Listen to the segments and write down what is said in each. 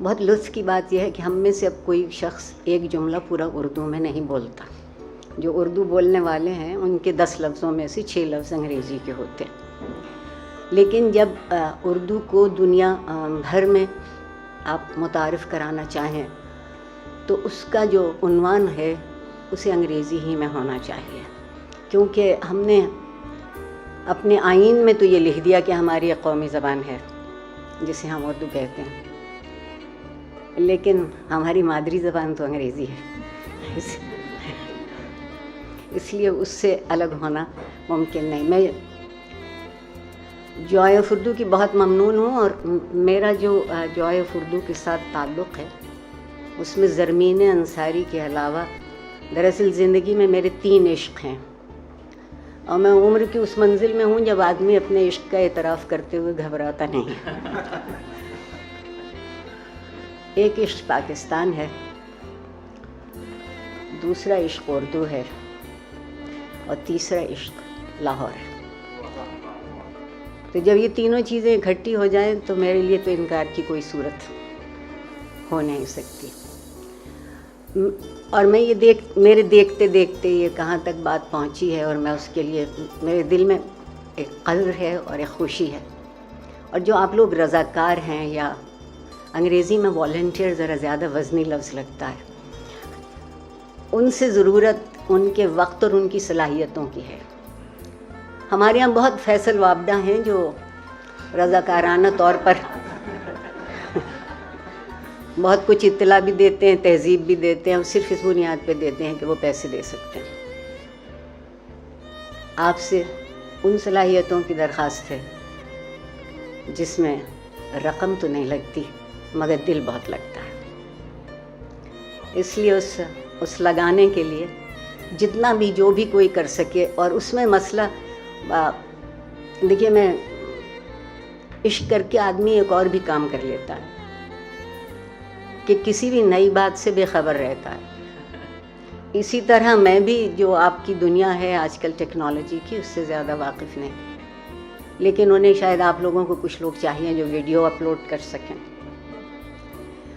بہت لطف کی بات یہ ہے کہ ہم میں سے اب کوئی شخص ایک جملہ پورا اردو میں نہیں بولتا. جو اردو بولنے والے ہیں ان کے 10 لفظوں میں سے 6 لفظ انگریزی کے ہوتے ہیں. لیکن جب اردو کو دنیا بھر میں آپ متعارف کرانا چاہیں تو اس کا جو عنوان ہے اسے انگریزی ہی میں ہونا چاہیے، کیونکہ ہم نے اپنے آئین میں تو یہ لکھ دیا کہ ہماری ایک قومی زبان ہے جسے ہم اردو کہتے ہیں، لیکن ہماری مادری زبان تو انگریزی ہے. اس لیے اس سے الگ ہونا ممکن نہیں. میں جوائے آف اردو کی بہت ممنون ہوں، اور میرا جو جوائے آف اردو کے ساتھ تعلق ہے اس میں زرمین انصاری کے علاوہ دراصل زندگی میں میرے 3 عشق ہیں، اور میں عمر کی اس منزل میں ہوں جب آدمی اپنے عشق کا اعتراف کرتے ہوئے گھبراتا نہیں. ایک عشق پاکستان ہے، دوسرا عشق اردو ہے، اور تیسرا عشق لاہور ہے. تو جب یہ تینوں چیزیں اکٹھی ہو جائیں تو میرے لیے تو انکار کی کوئی صورت ہو نہیں سکتی. اور میں یہ میرے دیکھتے دیکھتے یہ کہاں تک بات پہنچی ہے، اور میں اس کے لیے میرے دل میں ایک قدر ہے اور ایک خوشی ہے. اور جو آپ لوگ رضاکار ہیں، یا انگریزی میں والنٹیئر ذرا زیادہ وزنی لفظ لگتا ہے، ان سے ضرورت ان کے وقت اور ان کی صلاحیتوں کی ہے. ہمارے یہاں بہت فیصل وابدہ ہیں جو رضاکارانہ طور پر بہت کچھ اطلاع بھی دیتے ہیں، تہذیب بھی دیتے ہیں، اور صرف اس بنیاد پہ دیتے ہیں کہ وہ پیسے دے سکتے ہیں. آپ سے ان صلاحیتوں کی درخواست ہے جس میں رقم تو نہیں لگتی مگر دل بہت لگتا ہے. اس لیے اس لگانے کے لیے جتنا بھی جو بھی کوئی کر سکے. اور اس میں مسئلہ دیکھیے، میں عشق کر کے آدمی ایک اور بھی کام کر لیتا ہے کہ کسی بھی نئی بات سے بے خبر رہتا ہے. اسی طرح میں بھی جو آپ کی دنیا ہے آج کل ٹیکنالوجی کی، اس سے زیادہ واقف نہیں، لیکن انہیں شاید آپ لوگوں کو کچھ لوگ چاہیے جو ویڈیو اپلوڈ کر سکیں.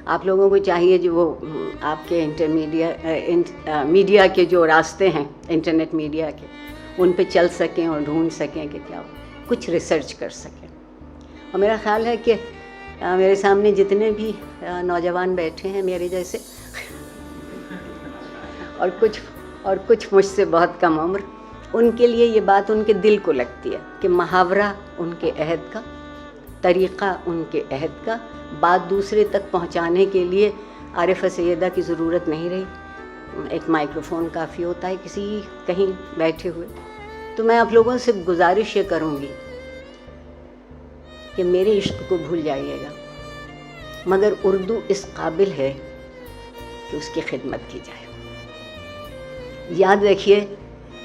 آپ لوگوں کو چاہیے جو وہ آپ کے میڈیا کے جو راستے ہیں، انٹرنیٹ میڈیا کے، ان پہ چل سکیں اور ڈھونڈ سکیں کہ کیا کچھ ریسرچ کر سکیں. اور میرا خیال ہے کہ میرے سامنے جتنے بھی نوجوان بیٹھے ہیں میرے جیسے، اور کچھ مجھ سے بہت کم عمر، ان کے لیے یہ بات ان کے دل کو لگتی ہے کہ محاورہ ان کے عہد کا، طریقہ ان کے عہد کا، بات دوسرے تک پہنچانے کے لیے عارفہ سیدہ کی ضرورت نہیں رہی. ایک مائکروفون کافی ہوتا ہے کسی کہیں بیٹھے ہوئے. تو میں آپ لوگوں سے گزارش یہ کروں گی کہ میرے عشق کو بھول جائیے گا، مگر اردو اس قابل ہے کہ اس کی خدمت کی جائے. یاد رکھیے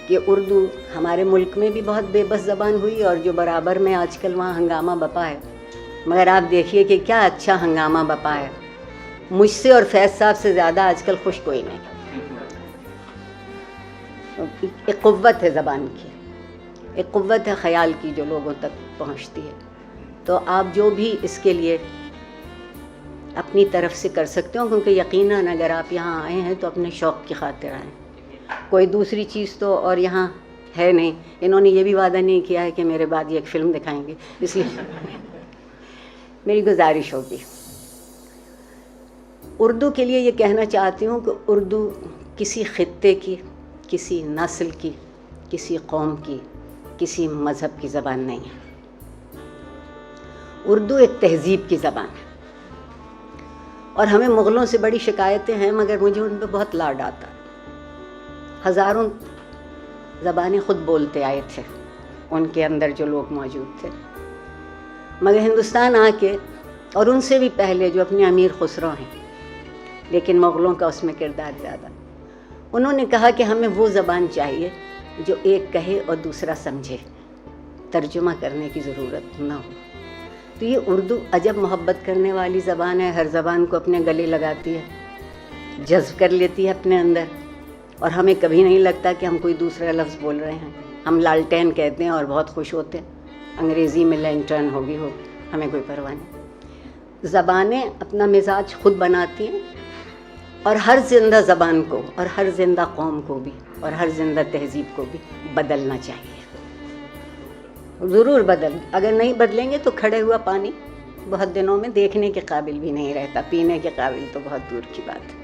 کہ اردو ہمارے ملک میں بھی بہت بے بس زبان ہوئی، اور جو برابر میں آج کل وہاں ہنگامہ بپا ہے، مگر آپ دیکھیے کہ کیا اچھا ہنگامہ بپا ہے. مجھ سے اور فیض صاحب سے زیادہ آج کل خوش کوئی نہیں. ایک قوت ہے زبان کی، ایک قوت ہے خیال کی جو لوگوں تک پہنچتی ہے. تو آپ جو بھی اس کے لیے اپنی طرف سے کر سکتے ہو، کیونکہ یقیناً اگر آپ یہاں آئے ہیں تو اپنے شوق کی خاطر آئیں، کوئی دوسری چیز تو اور یہاں ہے نہیں. انہوں نے یہ بھی وعدہ نہیں کیا ہے کہ میرے بعد یہ ایک فلم دکھائیں گے، اس لیے میری گزارش ہوگی. اردو کے لیے یہ کہنا چاہتی ہوں کہ اردو کسی خطے کی، کسی نسل کی، کسی قوم کی، کسی مذہب کی زبان نہیں ہے. اردو ایک تہذیب کی زبان ہے، اور ہمیں مغلوں سے بڑی شکایتیں ہیں مگر مجھے ان پہ بہت لاڈ آتا ہے. ہزاروں زبانیں خود بولتے آئے تھے ان کے اندر جو لوگ موجود تھے، مگر ہندوستان آ کے، اور ان سے بھی پہلے جو اپنے امیر خسرو ہیں، لیکن مغلوں کا اس میں کردار زیادہ، انہوں نے کہا کہ ہمیں وہ زبان چاہیے جو ایک کہے اور دوسرا سمجھے، ترجمہ کرنے کی ضرورت نہ ہو. تو یہ اردو عجب محبت کرنے والی زبان ہے، ہر زبان کو اپنے گلے لگاتی ہے، جذب کر لیتی ہے اپنے اندر، اور ہمیں کبھی نہیں لگتا کہ ہم کوئی دوسرا لفظ بول رہے ہیں. ہم لالٹین کہتے ہیں اور بہت خوش ہوتے ہیں، انگریزی میں لینٹرن ہوگی ہمیں کوئی پرواہ نہیں. زبانیں اپنا مزاج خود بناتی ہیں، اور ہر زندہ زبان کو اور ہر زندہ قوم کو بھی اور ہر زندہ تہذیب کو بھی بدلنا چاہیے. ضرور اگر نہیں بدلیں گے تو کھڑے ہوا پانی بہت دنوں میں دیکھنے کے قابل بھی نہیں رہتا، پینے کے قابل تو بہت دور کی بات ہے.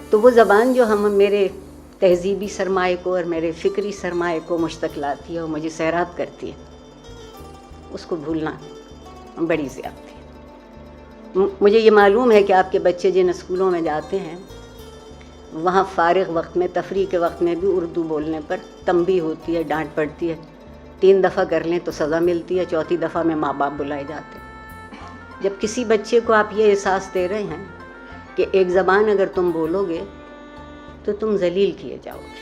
تو وہ زبان جو میرے تہذیبی سرمایہ کو اور میرے فکری سرمایہ کو مشتق لاتی ہے اور مجھے سیراب کرتی ہے، اس کو بھولنا بڑی زیادتی ہے. مجھے یہ معلوم ہے کہ آپ کے بچے جن اسکولوں میں جاتے ہیں وہاں فارغ وقت میں، تفریح کے وقت میں بھی اردو بولنے پر تنبیہ ہوتی ہے، ڈانٹ پڑتی ہے. 3 دفعہ کر لیں تو سزا ملتی ہے، 4تھی دفعہ میں ماں باپ بلائے جاتے ہیں. جب کسی بچے کو آپ یہ احساس دے رہے ہیں کہ ایک زبان اگر تم بولو گے تو تم ذلیل کیے جاؤ گے،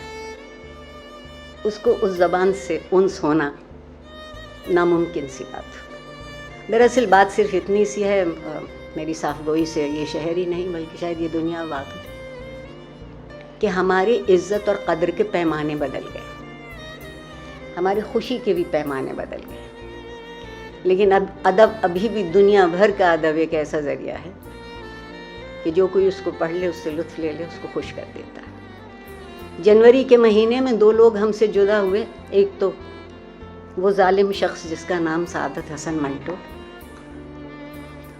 اس کو اس زبان سے انس ہونا ناممکن سی بات ہے. دراصل بات صرف اتنی سی ہے، میری صاف گوئی سے یہ شہر ہی نہیں بلکہ شاید یہ دنیا واقعی، کہ ہماری عزت اور قدر کے پیمانے بدل گئے، ہماری خوشی کے بھی پیمانے بدل گئے. لیکن اب ادب ابھی بھی دنیا بھر کا ادب ایک ایسا ذریعہ ہے کہ جو کوئی اس کو پڑھ لے، اس سے لطف لے لے، اس کو خوش کر دیتا ہے. جنوری کے مہینے میں 2 لوگ ہم سے جدا ہوئے. ایک تو وہ ظالم شخص جس کا نام سعادت حسن منٹو،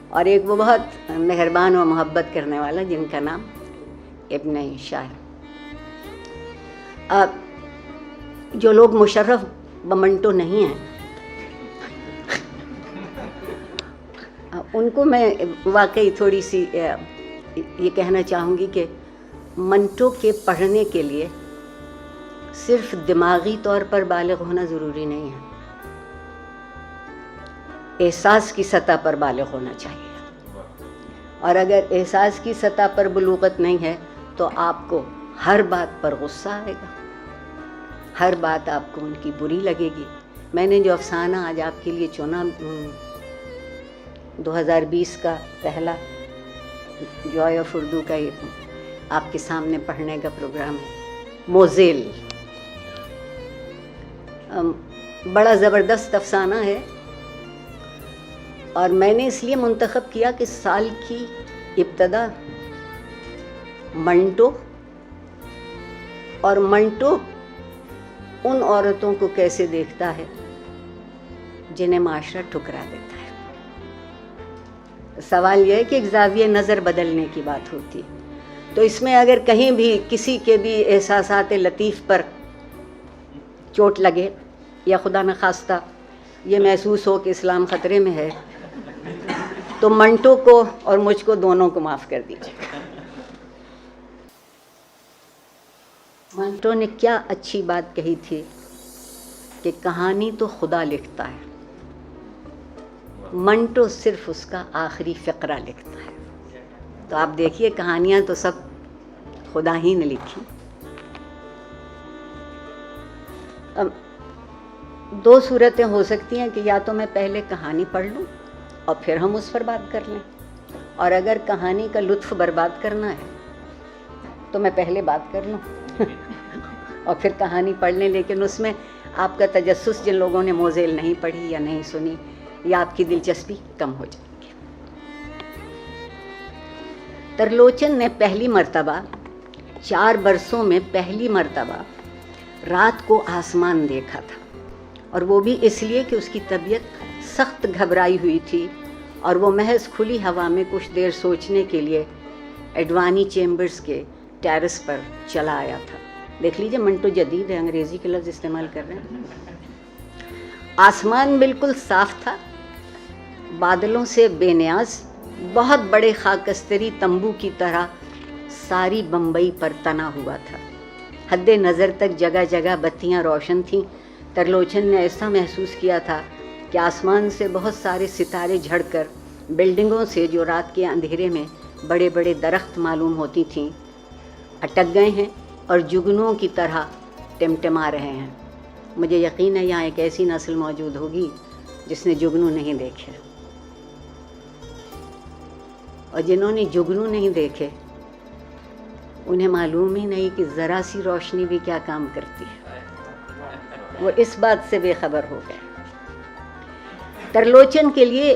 اور ایک وہ بہت مہربان و محبت کرنے والا جن کا نام ابن شاہ. جو لوگ مشرف بمنٹو نہیں ہیں ان کو میں واقعی تھوڑی سی یہ کہنا چاہوں گی کہ منٹو کے پڑھنے کے لیے صرف دماغی طور پر بالغ ہونا ضروری نہیں ہے، احساس کی سطح پر بالغ ہونا چاہیے. اور اگر احساس کی سطح پر بلوغت نہیں ہے تو آپ کو ہر بات پر غصہ آئے گا، ہر بات آپ کو ان کی بری لگے گی. میں نے جو افسانہ آج آپ کے لیے چنا 2020 کا پہلا جوائے آف اردو کا آپ کے سامنے پڑھنے کا پروگرام ہے، موزیل. بڑا زبردست افسانہ ہے، اور میں نے اس لیے منتخب کیا کہ سال کی ابتدا منٹو، اور منٹو ان عورتوں کو کیسے دیکھتا ہے جنہیں معاشرہ ٹھکرا دیتا ہے. سوال یہ ہے کہ ایک زاویہ نظر بدلنے کی بات ہوتی ہے. تو اس میں اگر کہیں بھی کسی کے بھی احساسات لطیف پر چوٹ لگے یا خدا نخواستہ یہ محسوس ہو کہ اسلام خطرے میں ہے تو منٹو کو اور مجھ کو دونوں کو معاف کر دیجیے. منٹو نے کیا اچھی بات کہی تھی کہ کہانی تو خدا لکھتا ہے، منٹو صرف اس کا آخری فقرہ لکھتا ہے. تو آپ دیکھیے کہانیاں تو سب خدا ہی نے لکھی. اب 2 صورتیں ہو سکتی ہیں کہ یا تو میں پہلے کہانی پڑھ لوں اور پھر ہم اس پر بات کر لیں، اور اگر کہانی کا لطف برباد کرنا ہے تو میں پہلے بات کر لوں اور پھر کہانی پڑھ لیں. لیکن اس میں آپ کا تجسس، جن لوگوں نے موزیل نہیں پڑھی یا نہیں سنی، یا آپ کی دلچسپی کم ہو جائے گی. ترلوچن نے پہلی مرتبہ 4 برسوں میں پہلی مرتبہ رات کو آسمان دیکھا تھا، اور وہ بھی اس لیے کہ اس کی طبیعت سخت گھبرائی ہوئی تھی اور وہ محض کھلی ہوا میں کچھ دیر سوچنے کے لیے ایڈوانی چیمبرز کے ٹیرس پر چلا آیا تھا. دیکھ لیجئے منٹو جدید ہے، انگریزی کے لفظ استعمال کر رہے ہیں. آسمان بالکل صاف تھا، بادلوں سے بے نیاز، بہت بڑے خاکستری تمبو کی طرح ساری بمبئی پر تنا ہوا تھا. حد نظر تک جگہ جگہ بتیاں روشن تھیں. ترلوچن نے ایسا محسوس کیا تھا کہ آسمان سے بہت سارے ستارے جھڑ کر بلڈنگوں سے، جو رات کے اندھیرے میں بڑے بڑے درخت معلوم ہوتی تھیں، اٹک گئے ہیں اور جگنوں کی طرح ٹمٹما رہے ہیں. مجھے یقین ہے یہاں ایک ایسی نسل موجود ہوگی جس نے جگنو نہیں دیکھے، اور جنہوں نے جگنو نہیں دیکھے انہیں معلوم ہی نہیں کہ ذرا سی روشنی بھی کیا کام کرتی ہے. وہ اس بات سے بے خبر ہو گئے. ترلوچن کے لیے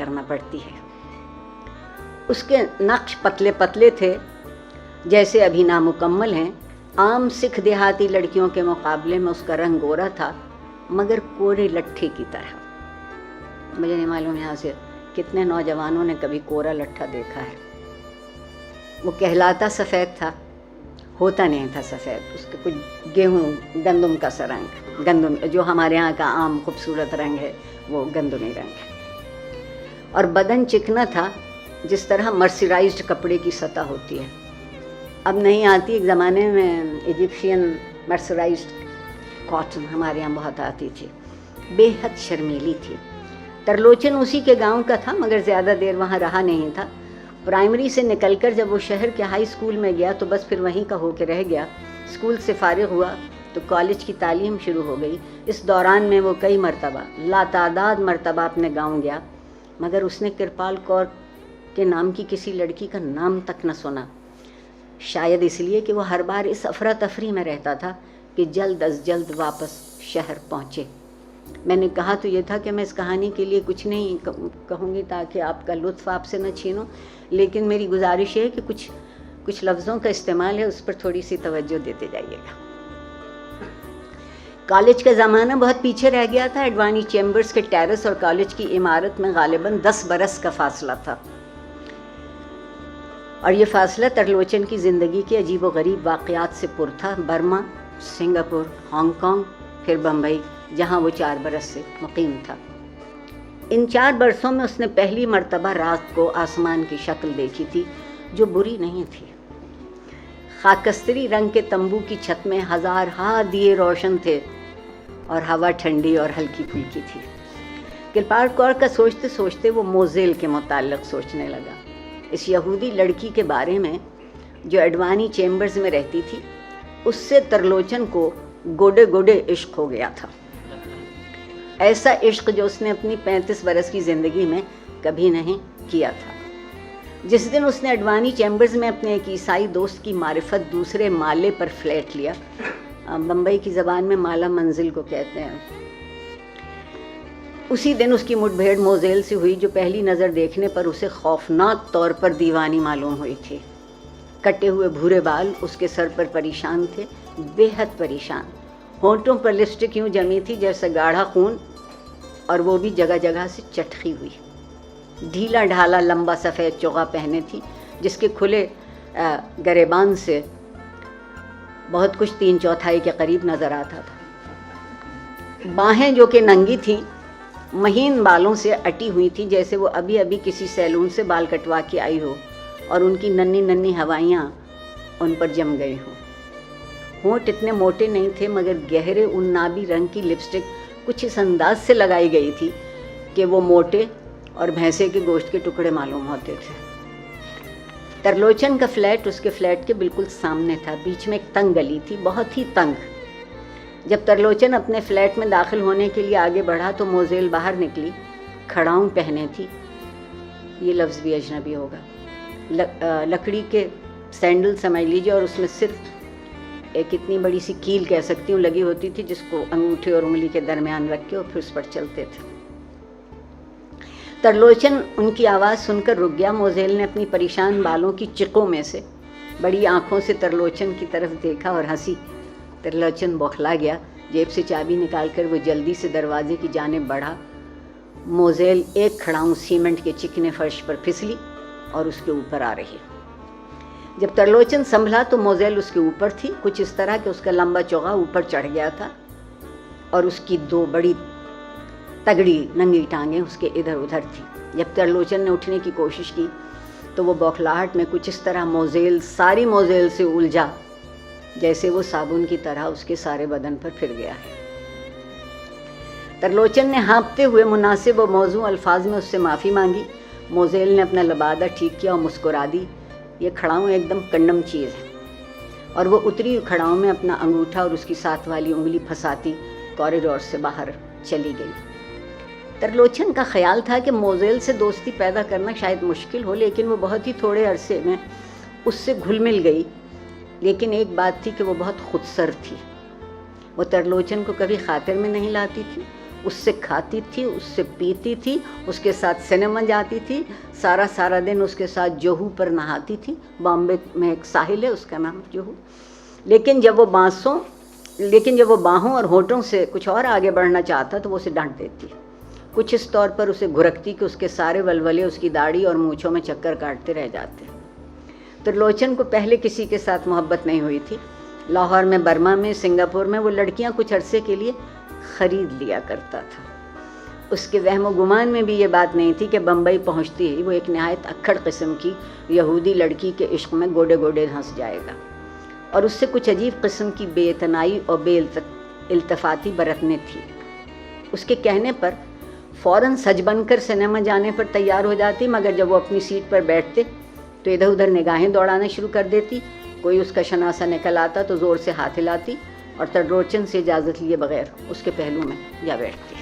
کرنا پڑتی ہے۔ اس کے نقش پتلے پتلے تھے جیسے ابھی نامکمل ہیں۔ عام سکھ دیہاتی لڑکیوں کے مقابلے میں اس کا رنگ گورا تھا، مگر کورے لٹھے کی طرح۔ مجھے نہیں معلوم یہاں سے کتنے نوجوانوں نے کبھی کورا لٹھا دیکھا ہے۔ وہ کہلاتا سفید تھا، ہوتا نہیں تھا سفید، اس کے کچھ گیہوں گندم کا سا رنگ، گندم جو ہمارے ہاں کا عام خوبصورت رنگ ہے وہ گندمی رنگ ہے، اور بدن چکنا تھا جس طرح مرسرائزڈ کپڑے کی سطح ہوتی ہے۔ اب نہیں آتی، ایک زمانے میں ایجپشین مرسرائزڈ کاٹن ہمارے یہاں بہت آتی تھی، بے حد شرمیلی تھی۔ ترلوچن اسی کے گاؤں کا تھا، مگر زیادہ دیر وہاں رہا نہیں تھا۔ پرائمری سے نکل کر جب وہ شہر کے ہائی اسکول میں گیا تو بس پھر وہیں کا ہو کے رہ گیا۔ اسکول سے فارغ ہوا تو کالج کی تعلیم شروع ہو گئی۔ اس دوران میں وہ کئی مرتبہ، لاتعداد مرتبہ اپنے گاؤں گیا، مگر اس نے کرپال کور کے نام کی کسی لڑکی کا نام تک نہ سنا، شاید اس لیے کہ وہ ہر بار اس افراتفری میں رہتا تھا کہ جلد از جلد واپس شہر پہنچے۔ میں نے کہا تو یہ تھا کہ میں اس کہانی کے لیے کچھ نہیں کہوں گی تاکہ آپ کا لطف آپ سے نہ چھینوں، لیکن میری گزارش ہے کہ کچھ لفظوں کا استعمال ہے، اس پر تھوڑی سی توجہ دیتے جائیے گا۔ کالج کا زمانہ بہت پیچھے رہ گیا تھا۔ اڈوانی چیمبرز کے ٹیرس اور کالج کی عمارت میں غالباً 10 برس کا فاصلہ تھا، اور یہ فاصلہ ترلوچن کی زندگی کے عجیب و غریب واقعات سے پر تھا۔ برما، سنگاپور، ہانگ کانگ، پھر بمبئی، جہاں وہ 4 برس سے مقیم تھا۔ ان 4 برسوں میں اس نے پہلی مرتبہ رات کو آسمان کی شکل دیکھی تھی، جو بری نہیں تھی۔ خاکستری رنگ کے تمبو کی چھت میں ہزارہا دیے روشن تھے، اور ہوا ٹھنڈی اور ہلکی پھلکی تھی۔ کرپال کور کا سوچتے سوچتے وہ موزیل کے متعلق سوچنے لگا، اس یہودی لڑکی کے بارے میں جو اڈوانی چیمبرز میں رہتی تھی۔ اس سے ترلوچن کو گوڈے گوڈے عشق ہو گیا تھا، ایسا عشق جو اس نے اپنی 35 برس کی زندگی میں کبھی نہیں کیا تھا۔ جس دن اس نے اڈوانی چیمبرز میں اپنے ایک عیسائی دوست کی معرفت دوسرے مالے پر فلیٹ لیا، بمبئی کی زبان میں مالا منزل کو کہتے ہیں، اسی دن اس کی مٹ بھیڑ موزیل سے ہوئی، جو پہلی نظر دیکھنے پر اسے خوفناک طور پر دیوانی معلوم ہوئی تھی۔ کٹے ہوئے بھورے بال اس کے سر پر پریشان تھے، بے حد پریشان۔ ہونٹوں پر لپسٹک یوں جمی تھی جیسے گاڑھا خون، اور وہ بھی جگہ جگہ سے چٹکی ہوئی۔ ڈھیلا ڈھالا لمبا سفید چوغا پہنے تھی، جس کے کھلے گریبان سے بہت کچھ 3/4 کے قریب نظر آتا تھا۔ باہیں جو کہ ننگی تھیں، مہین بالوں سے اٹی ہوئی تھی، جیسے وہ ابھی ابھی کسی سیلون سے بال کٹوا کے آئی ہو اور ان کی ننھی ننھی ہوائیاں ان پر جم گئی ہوں۔ ہونٹ اتنے موٹے نہیں تھے، مگر گہرے عنابی رنگ کی لپسٹک کچھ اس انداز سے لگائی گئی تھی کہ وہ موٹے اور بھینسے کے گوشت کے ٹکڑے معلوم ہوتے تھے۔ ترلوچن کا فلیٹ اس کے فلیٹ کے بالکل سامنے تھا، بیچ میں ایک تنگ گلی تھی، بہت ہی تنگ۔ جب ترلوچن اپنے فلیٹ میں داخل ہونے کے لیے آگے بڑھا تو موزیل باہر نکلی، کھڑاؤں پہنے تھی، یہ لفظ بھی اجنبی ہوگا، لکڑی کے سینڈل سمجھ لیجیے، اور اس میں صرف ایک اتنی بڑی سی کیل کہہ سکتی ہوں لگی ہوتی تھی، جس کو انگوٹھے اور انگلی کے درمیان رکھ کے اور پھر اس پر چلتے تھے۔ ترلوچن ان کی آواز سن کر رک گیا۔ موزیل نے اپنی پریشان بالوں کی چقوں میں سے بڑی آنکھوں سے ترلوچن کی طرف دیکھا اور ہنسی۔ ترلوچن بوکھلا گیا، جیب سے چابی نکال کر وہ جلدی سے دروازے کی جانب بڑھا۔ موزیل ایک کھڑاؤں سیمنٹ کے چکنے فرش پر پھسلی اور اس کے اوپر آ رہی۔ جب ترلوچن سنبھلا تو موزیل اس کے اوپر تھی، کچھ اس طرح کہ اس کا لمبا چوغا اوپر چڑھ گیا تھا، اور اس کی 2 بڑی تگڑی ننگی ٹانگیں اس کے ادھر ادھر تھی۔ جب ترلوچن نے اٹھنے کی کوشش کی تو وہ بوکھلاہٹ میں کچھ اس طرح ساری موزیل سے الجھا جیسے وہ صابن کی طرح اس کے سارے بدن پر پھر گیا ہے۔ ترلوچن نے ہانپتے ہوئے مناسب و موزوں الفاظ میں اس سے معافی مانگی۔ موزیل نے اپنا لبادہ ٹھیک کیا اور مسکرا دی، یہ کھڑاؤں ایک دم کنڈم چیز ہے، اور وہ اتری کھڑاؤں میں اپنا انگوٹھا اور اس کی ساتھ والی انگلی پھنساتی کوریڈور سے باہر چلی گئی۔ ترلوچن کا خیال تھا کہ موزیل سے دوستی پیدا کرنا شاید مشکل ہو، لیکن وہ بہت ہی تھوڑے عرصے میں اس سے گھل مل گئی۔ لیکن ایک بات تھی کہ وہ بہت خودسر تھی، وہ ترلوچن کو کبھی خاطر میں نہیں لاتی تھی، اس سے کھاتی تھی، اس سے پیتی تھی، اس کے ساتھ سنیما جاتی تھی، سارا دن اس کے ساتھ جوہو پر نہاتی تھی. بامبے میں ایک ساحل ہے اس کا نام جوہو. لیکن جب وہ باہوں اور ہونٹوں سے کچھ اور آگے بڑھنا چاہتا تو وہ اسے ڈانٹ دیتی، کچھ اس طور پر اسے گھرکتی کہ اس کے سارے ولولے اس کی داڑھی اور مونچھوں میں چکر کاٹتے رہ جاتے. ترلوچن کو پہلے کسی کے ساتھ محبت نہیں ہوئی تھی. لاہور میں، برما میں، سنگاپور میں وہ لڑکیاں کچھ عرصے کے لیے خرید لیا کرتا تھا. اس کے وہم و گمان میں بھی یہ بات نہیں تھی کہ بمبئی پہنچتی ہی وہ ایک نہایت اکھڑ قسم کی یہودی لڑکی کے عشق میں گوڈے دھنس جائے گا اور اس سے کچھ عجیب قسم کی بے اعتنائی اور بے التفاتی برتنے تھی. اس کے کہنے پر فوراً سج بن کر سنیما جانے پر تیار ہو جاتی، مگر جب وہ اپنی سیٹ پر بیٹھتے تو ادھر ادھر نگاہیں دوڑانا شروع کر دیتی. کوئی اس کا شناسا نکل آتا تو زور سے ہاتھ ہلاتی اور ترلوچن سے اجازت لیے بغیر اس کے پہلو میں جا بیٹھتی.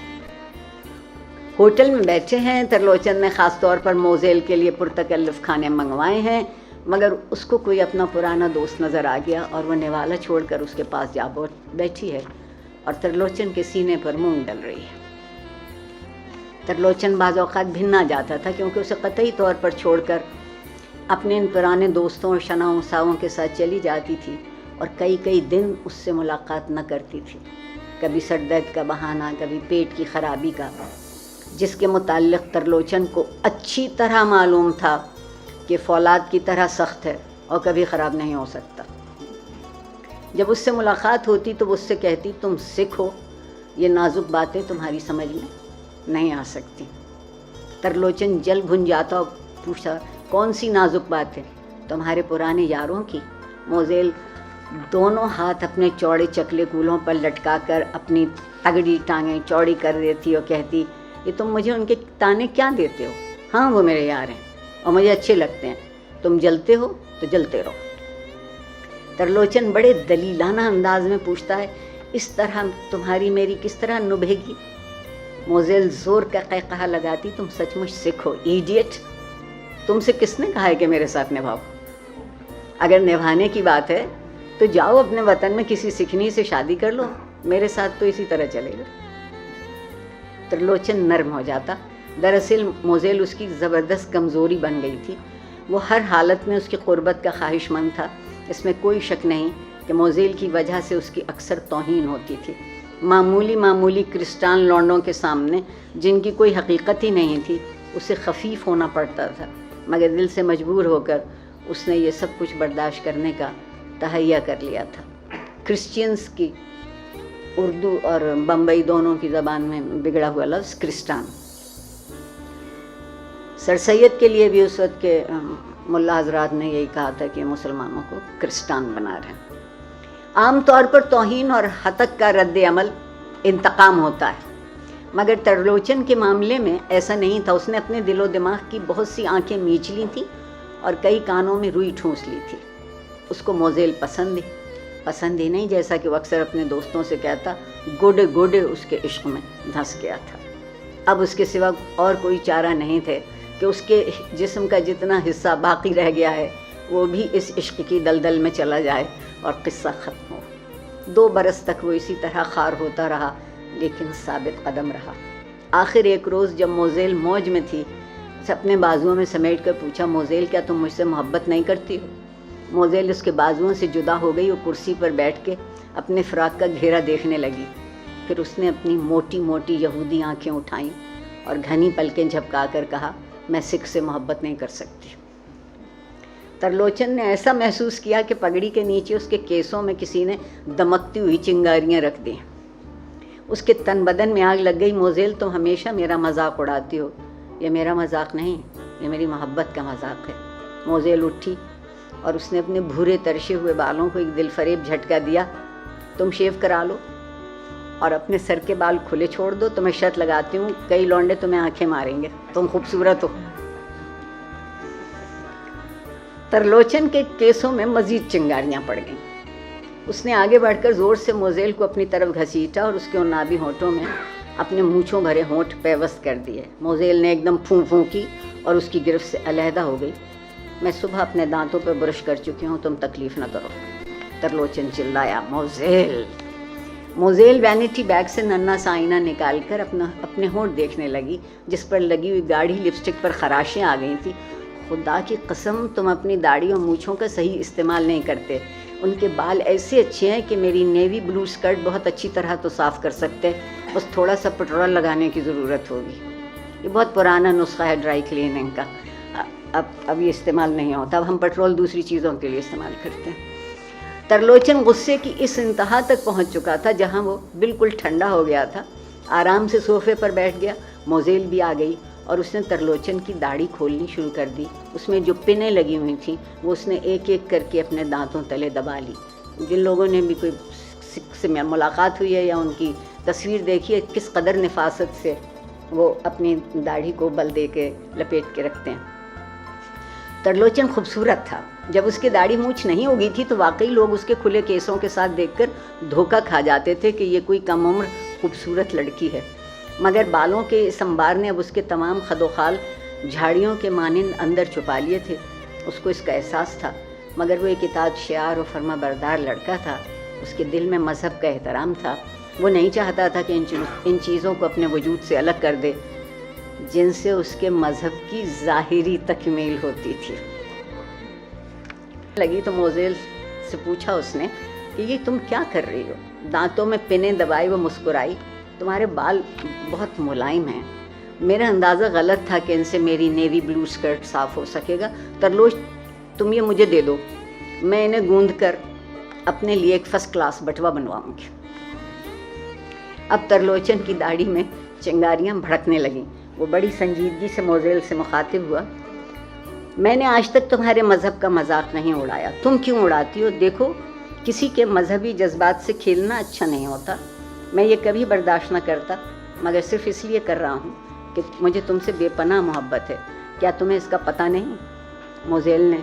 ہوٹل میں بیٹھے ہیں، ترلوچن نے خاص طور پر موزیل کے لیے پرتکلف کھانے منگوائے ہیں، مگر اس کو کوئی اپنا پرانا دوست نظر آ گیا اور وہ نوالا چھوڑ کر اس کے پاس جا بیٹھی ہے اور ترلوچن کے سینے پر مونگ ڈل رہی ہے. ترلوچن بعض اوقات بھنا جاتا تھا کیونکہ اسے قطعی طور پر چھوڑ کر اپنے ان پرانے دوستوں اور شناؤں ساؤں کے ساتھ چلی جاتی تھی اور کئی دن اس سے ملاقات نہ کرتی تھی. کبھی سر درد کا بہانہ، کبھی پیٹ کی خرابی کا، جس کے متعلق ترلوچن کو اچھی طرح معلوم تھا کہ فولاد کی طرح سخت ہے اور کبھی خراب نہیں ہو سکتا. جب اس سے ملاقات ہوتی تو وہ اس سے کہتی، تم سکھ ہو، یہ نازک باتیں تمہاری سمجھ میں نہیں آ سکتی. ترلوچن جل بھن جاتا اور پوچھا، کون سی نازک بات ہے؟ تمہارے پرانے یاروں کی. موزیل دونوں ہاتھ اپنے چوڑے چکلے کولوں پر لٹکا کر اپنی تگڑی ٹانگیں چوڑی کر دیتی اور کہتی، یہ تم مجھے ان کے تانے کیا دیتے ہو؟ ہاں وہ میرے یار ہیں اور مجھے اچھے لگتے ہیں. تم جلتے ہو تو جلتے رہو. ترلوچن بڑے دلیلانہ انداز میں پوچھتا ہے، اس طرح تمہاری میری کس طرح نبھے گی؟ موزیل زور کا قہقہا لگاتی، تم سچ مچ سکھ ہو ایڈیٹ. تم سے کس نے کہا ہے کہ میرے ساتھ نبھاؤ؟ اگر نبھانے کی بات ہے تو جاؤ اپنے وطن میں کسی سکھنی سے شادی کر لو، میرے ساتھ تو اسی طرح چلے گا. ترلوچن نرم ہو جاتا. دراصل موزیل اس کی زبردست کمزوری بن گئی تھی. وہ ہر حالت میں اس کی قربت کا خواہش مند تھا. اس میں کوئی شک نہیں کہ موزیل کی وجہ سے اس کی اکثر توہین ہوتی تھی. معمولی کرسٹان لونڈوں کے سامنے جن کی کوئی حقیقت ہی نہیں تھی اسے خفیف ہونا پڑتا تھا، مگر دل سے مجبور ہو کر اس نے یہ سب کچھ برداشت کرنے کا تہیہ کر لیا تھا. کرسچینز کی اردو اور بمبئی دونوں کی زبان میں بگڑا ہوا لفظ کرسٹان. سر سید کے لیے بھی اس وقت کے ملا حضرات نے یہی کہا تھا کہ مسلمانوں کو کرسٹان بنا رہے ہیں. عام طور پر توہین اور ہتک کا رد عمل انتقام ہوتا ہے، مگر ترلوچن کے معاملے میں ایسا نہیں تھا. اس نے اپنے دل و دماغ کی بہت سی آنکھیں میچ لی تھیں اور کئی کانوں میں روئی ٹھونس لی تھی. اس کو موزیل پسند ہی نہیں، جیسا کہ وہ اکثر اپنے دوستوں سے کہتا، گوڈے اس کے عشق میں دھنس گیا تھا. اب اس کے سوا اور کوئی چارہ نہیں تھے کہ اس کے جسم کا جتنا حصہ باقی رہ گیا ہے وہ بھی اس عشق کی دلدل میں چلا جائے اور قصہ ختم ہو. 2 برس تک وہ اسی طرح خار ہوتا رہا لیکن ثابت قدم رہا. آخر ایک روز جب موزیل موج میں تھی، اسے اپنے بازوؤں میں سمیٹ کر پوچھا، موزیل کیا تم مجھ سے محبت نہیں کرتی ہو؟ موزیل اس کے بازوؤں سے جدا ہو گئی اور کرسی پر بیٹھ کے اپنے فراق کا گھیرا دیکھنے لگی. پھر اس نے اپنی موٹی یہودی آنکھیں اٹھائیں اور گھنی پلکیں جھپکا کر کہا، میں سکھ سے محبت نہیں کر سکتی. ترلوچن نے ایسا محسوس کیا کہ پگڑی کے نیچے اس کے کیسوں میں کسی نے دمکتی ہوئی چنگاریاں رکھ دیں. اس کے تن بدن میں آگ لگ گئی. موزیل تم ہمیشہ میرا مذاق اڑاتی ہو. یہ میرا مذاق نہیں، یہ میری محبت کا مذاق ہے. موزیل اٹھی اور اس نے اپنے بھورے ترشے ہوئے بالوں کو ایک دل فریب جھٹکا دیا. تم شیو کرا لو اور اپنے سر کے بال کھلے چھوڑ دو تو میں شرط لگاتی ہوں کئی لونڈے تمہیں آنکھیں ماریں گے. تم خوبصورت ہو. ترلوچن کے کیسوں میں مزید چنگاریاں پڑ گئیں. اس نے آگے بڑھ کر زور سے موزیل کو اپنی طرف گھسیٹا اور اس کے عنابی ہونٹوں میں اپنے مونچھوں بھرے ہونٹ پیوست کر دیے. موزیل نے ایک دم پھوں کی اور اس کی گرفت سے علیحدہ ہو گئی. میں صبح اپنے دانتوں پہ برش کر چکی ہوں، تم تکلیف نہ کرو. ترلوچن چلایا، موزیل موزیل وینٹی بیگ سے ننھا سا آئینہ نکال کر اپنے ہونٹ دیکھنے لگی جس پر لگی ہوئی گاڑھی لپسٹک پر خراشیں آ گئی تھیں. خدا کی قسم تم اپنی داڑھی اور مونچھوں کا صحیح استعمال نہیں کرتے. ان کے بال ایسے اچھے ہیں کہ میری نیوی بلو اسکرٹ بہت اچھی طرح تو صاف کر سکتے، بس تھوڑا سا پٹرول لگانے کی ضرورت ہوگی. یہ بہت پرانا نسخہ ہے ڈرائی کلیننگ کا، اب یہ استعمال نہیں ہوتا. اب ہم پٹرول دوسری چیزوں کے لیے استعمال کرتے ہیں. ترلوچن غصے کی اس انتہا تک پہنچ چکا تھا جہاں وہ بالکل ٹھنڈا ہو گیا تھا. آرام سے صوفے پر بیٹھ گیا. موزیل بھی آ گئی اور اس نے ترلوچن کی داڑھی کھولنی شروع کر دی. اس میں جو پنیں لگی ہوئی تھیں وہ اس نے ایک ایک کر کے اپنے دانتوں تلے دبا لی. جن لوگوں نے بھی کوئی سے ملاقات ہوئی ہے یا ان کی تصویر دیکھی ہے، کس قدر نفاست سے وہ اپنی داڑھی کو بل دے کے لپیٹ کے رکھتے ہیں. ترلوچن خوبصورت تھا. جب اس کی داڑھی مونچھ نہیں ہوگی تھی تو واقعی لوگ اس کے کھلے کیسوں کے ساتھ دیکھ کر دھوکہ کھا جاتے تھے کہ یہ کوئی کم عمر خوبصورت لڑکی ہے. مگر بالوں کے اس انبار نے اب اس کے تمام خد و خال جھاڑیوں کے مانند اندر چھپا لیے تھے. اس کو اس کا احساس تھا، مگر وہ ایک اطاعت شعار و فرما بردار لڑکا تھا. اس کے دل میں مذہب کا احترام تھا. وہ نہیں چاہتا تھا کہ ان چیزوں کو اپنے وجود سے الگ کر دے جن سے اس کے مذہب کی ظاہری تکمیل ہوتی تھی. لگی تو موزیل سے پوچھا اس نے کہ یہ تم کیا کر رہی ہو؟ دانتوں میں پنیں دبائے وہ مسکرائی. تمہارے بال بہت ملائم ہیں. میرا اندازہ غلط تھا کہ ان سے میری نیوی بلو اسکرٹ صاف ہو سکے گا. ترلوچ تم یہ مجھے دے دو، میں انہیں گوندھ کر اپنے لیے ایک فرسٹ کلاس بٹوا بنواؤں گی. اب ترلوچن کی داڑھی میں چنگاریاں بھڑکنے لگیں. وہ بڑی سنجیدگی سے موزیل سے مخاطب ہوا. میں نے آج تک تمہارے مذہب کا مذاق نہیں اڑایا. تم کیوں اڑاتی ہو؟ دیکھو، کسی کے مذہبی جذبات سے کھیلنا اچھا نہیں ہوتا. میں یہ کبھی برداشت نہ کرتا، مگر صرف اس لیے کر رہا ہوں کہ مجھے تم سے بے پناہ محبت ہے. کیا تمہیں اس کا پتہ نہیں؟ موزیل نے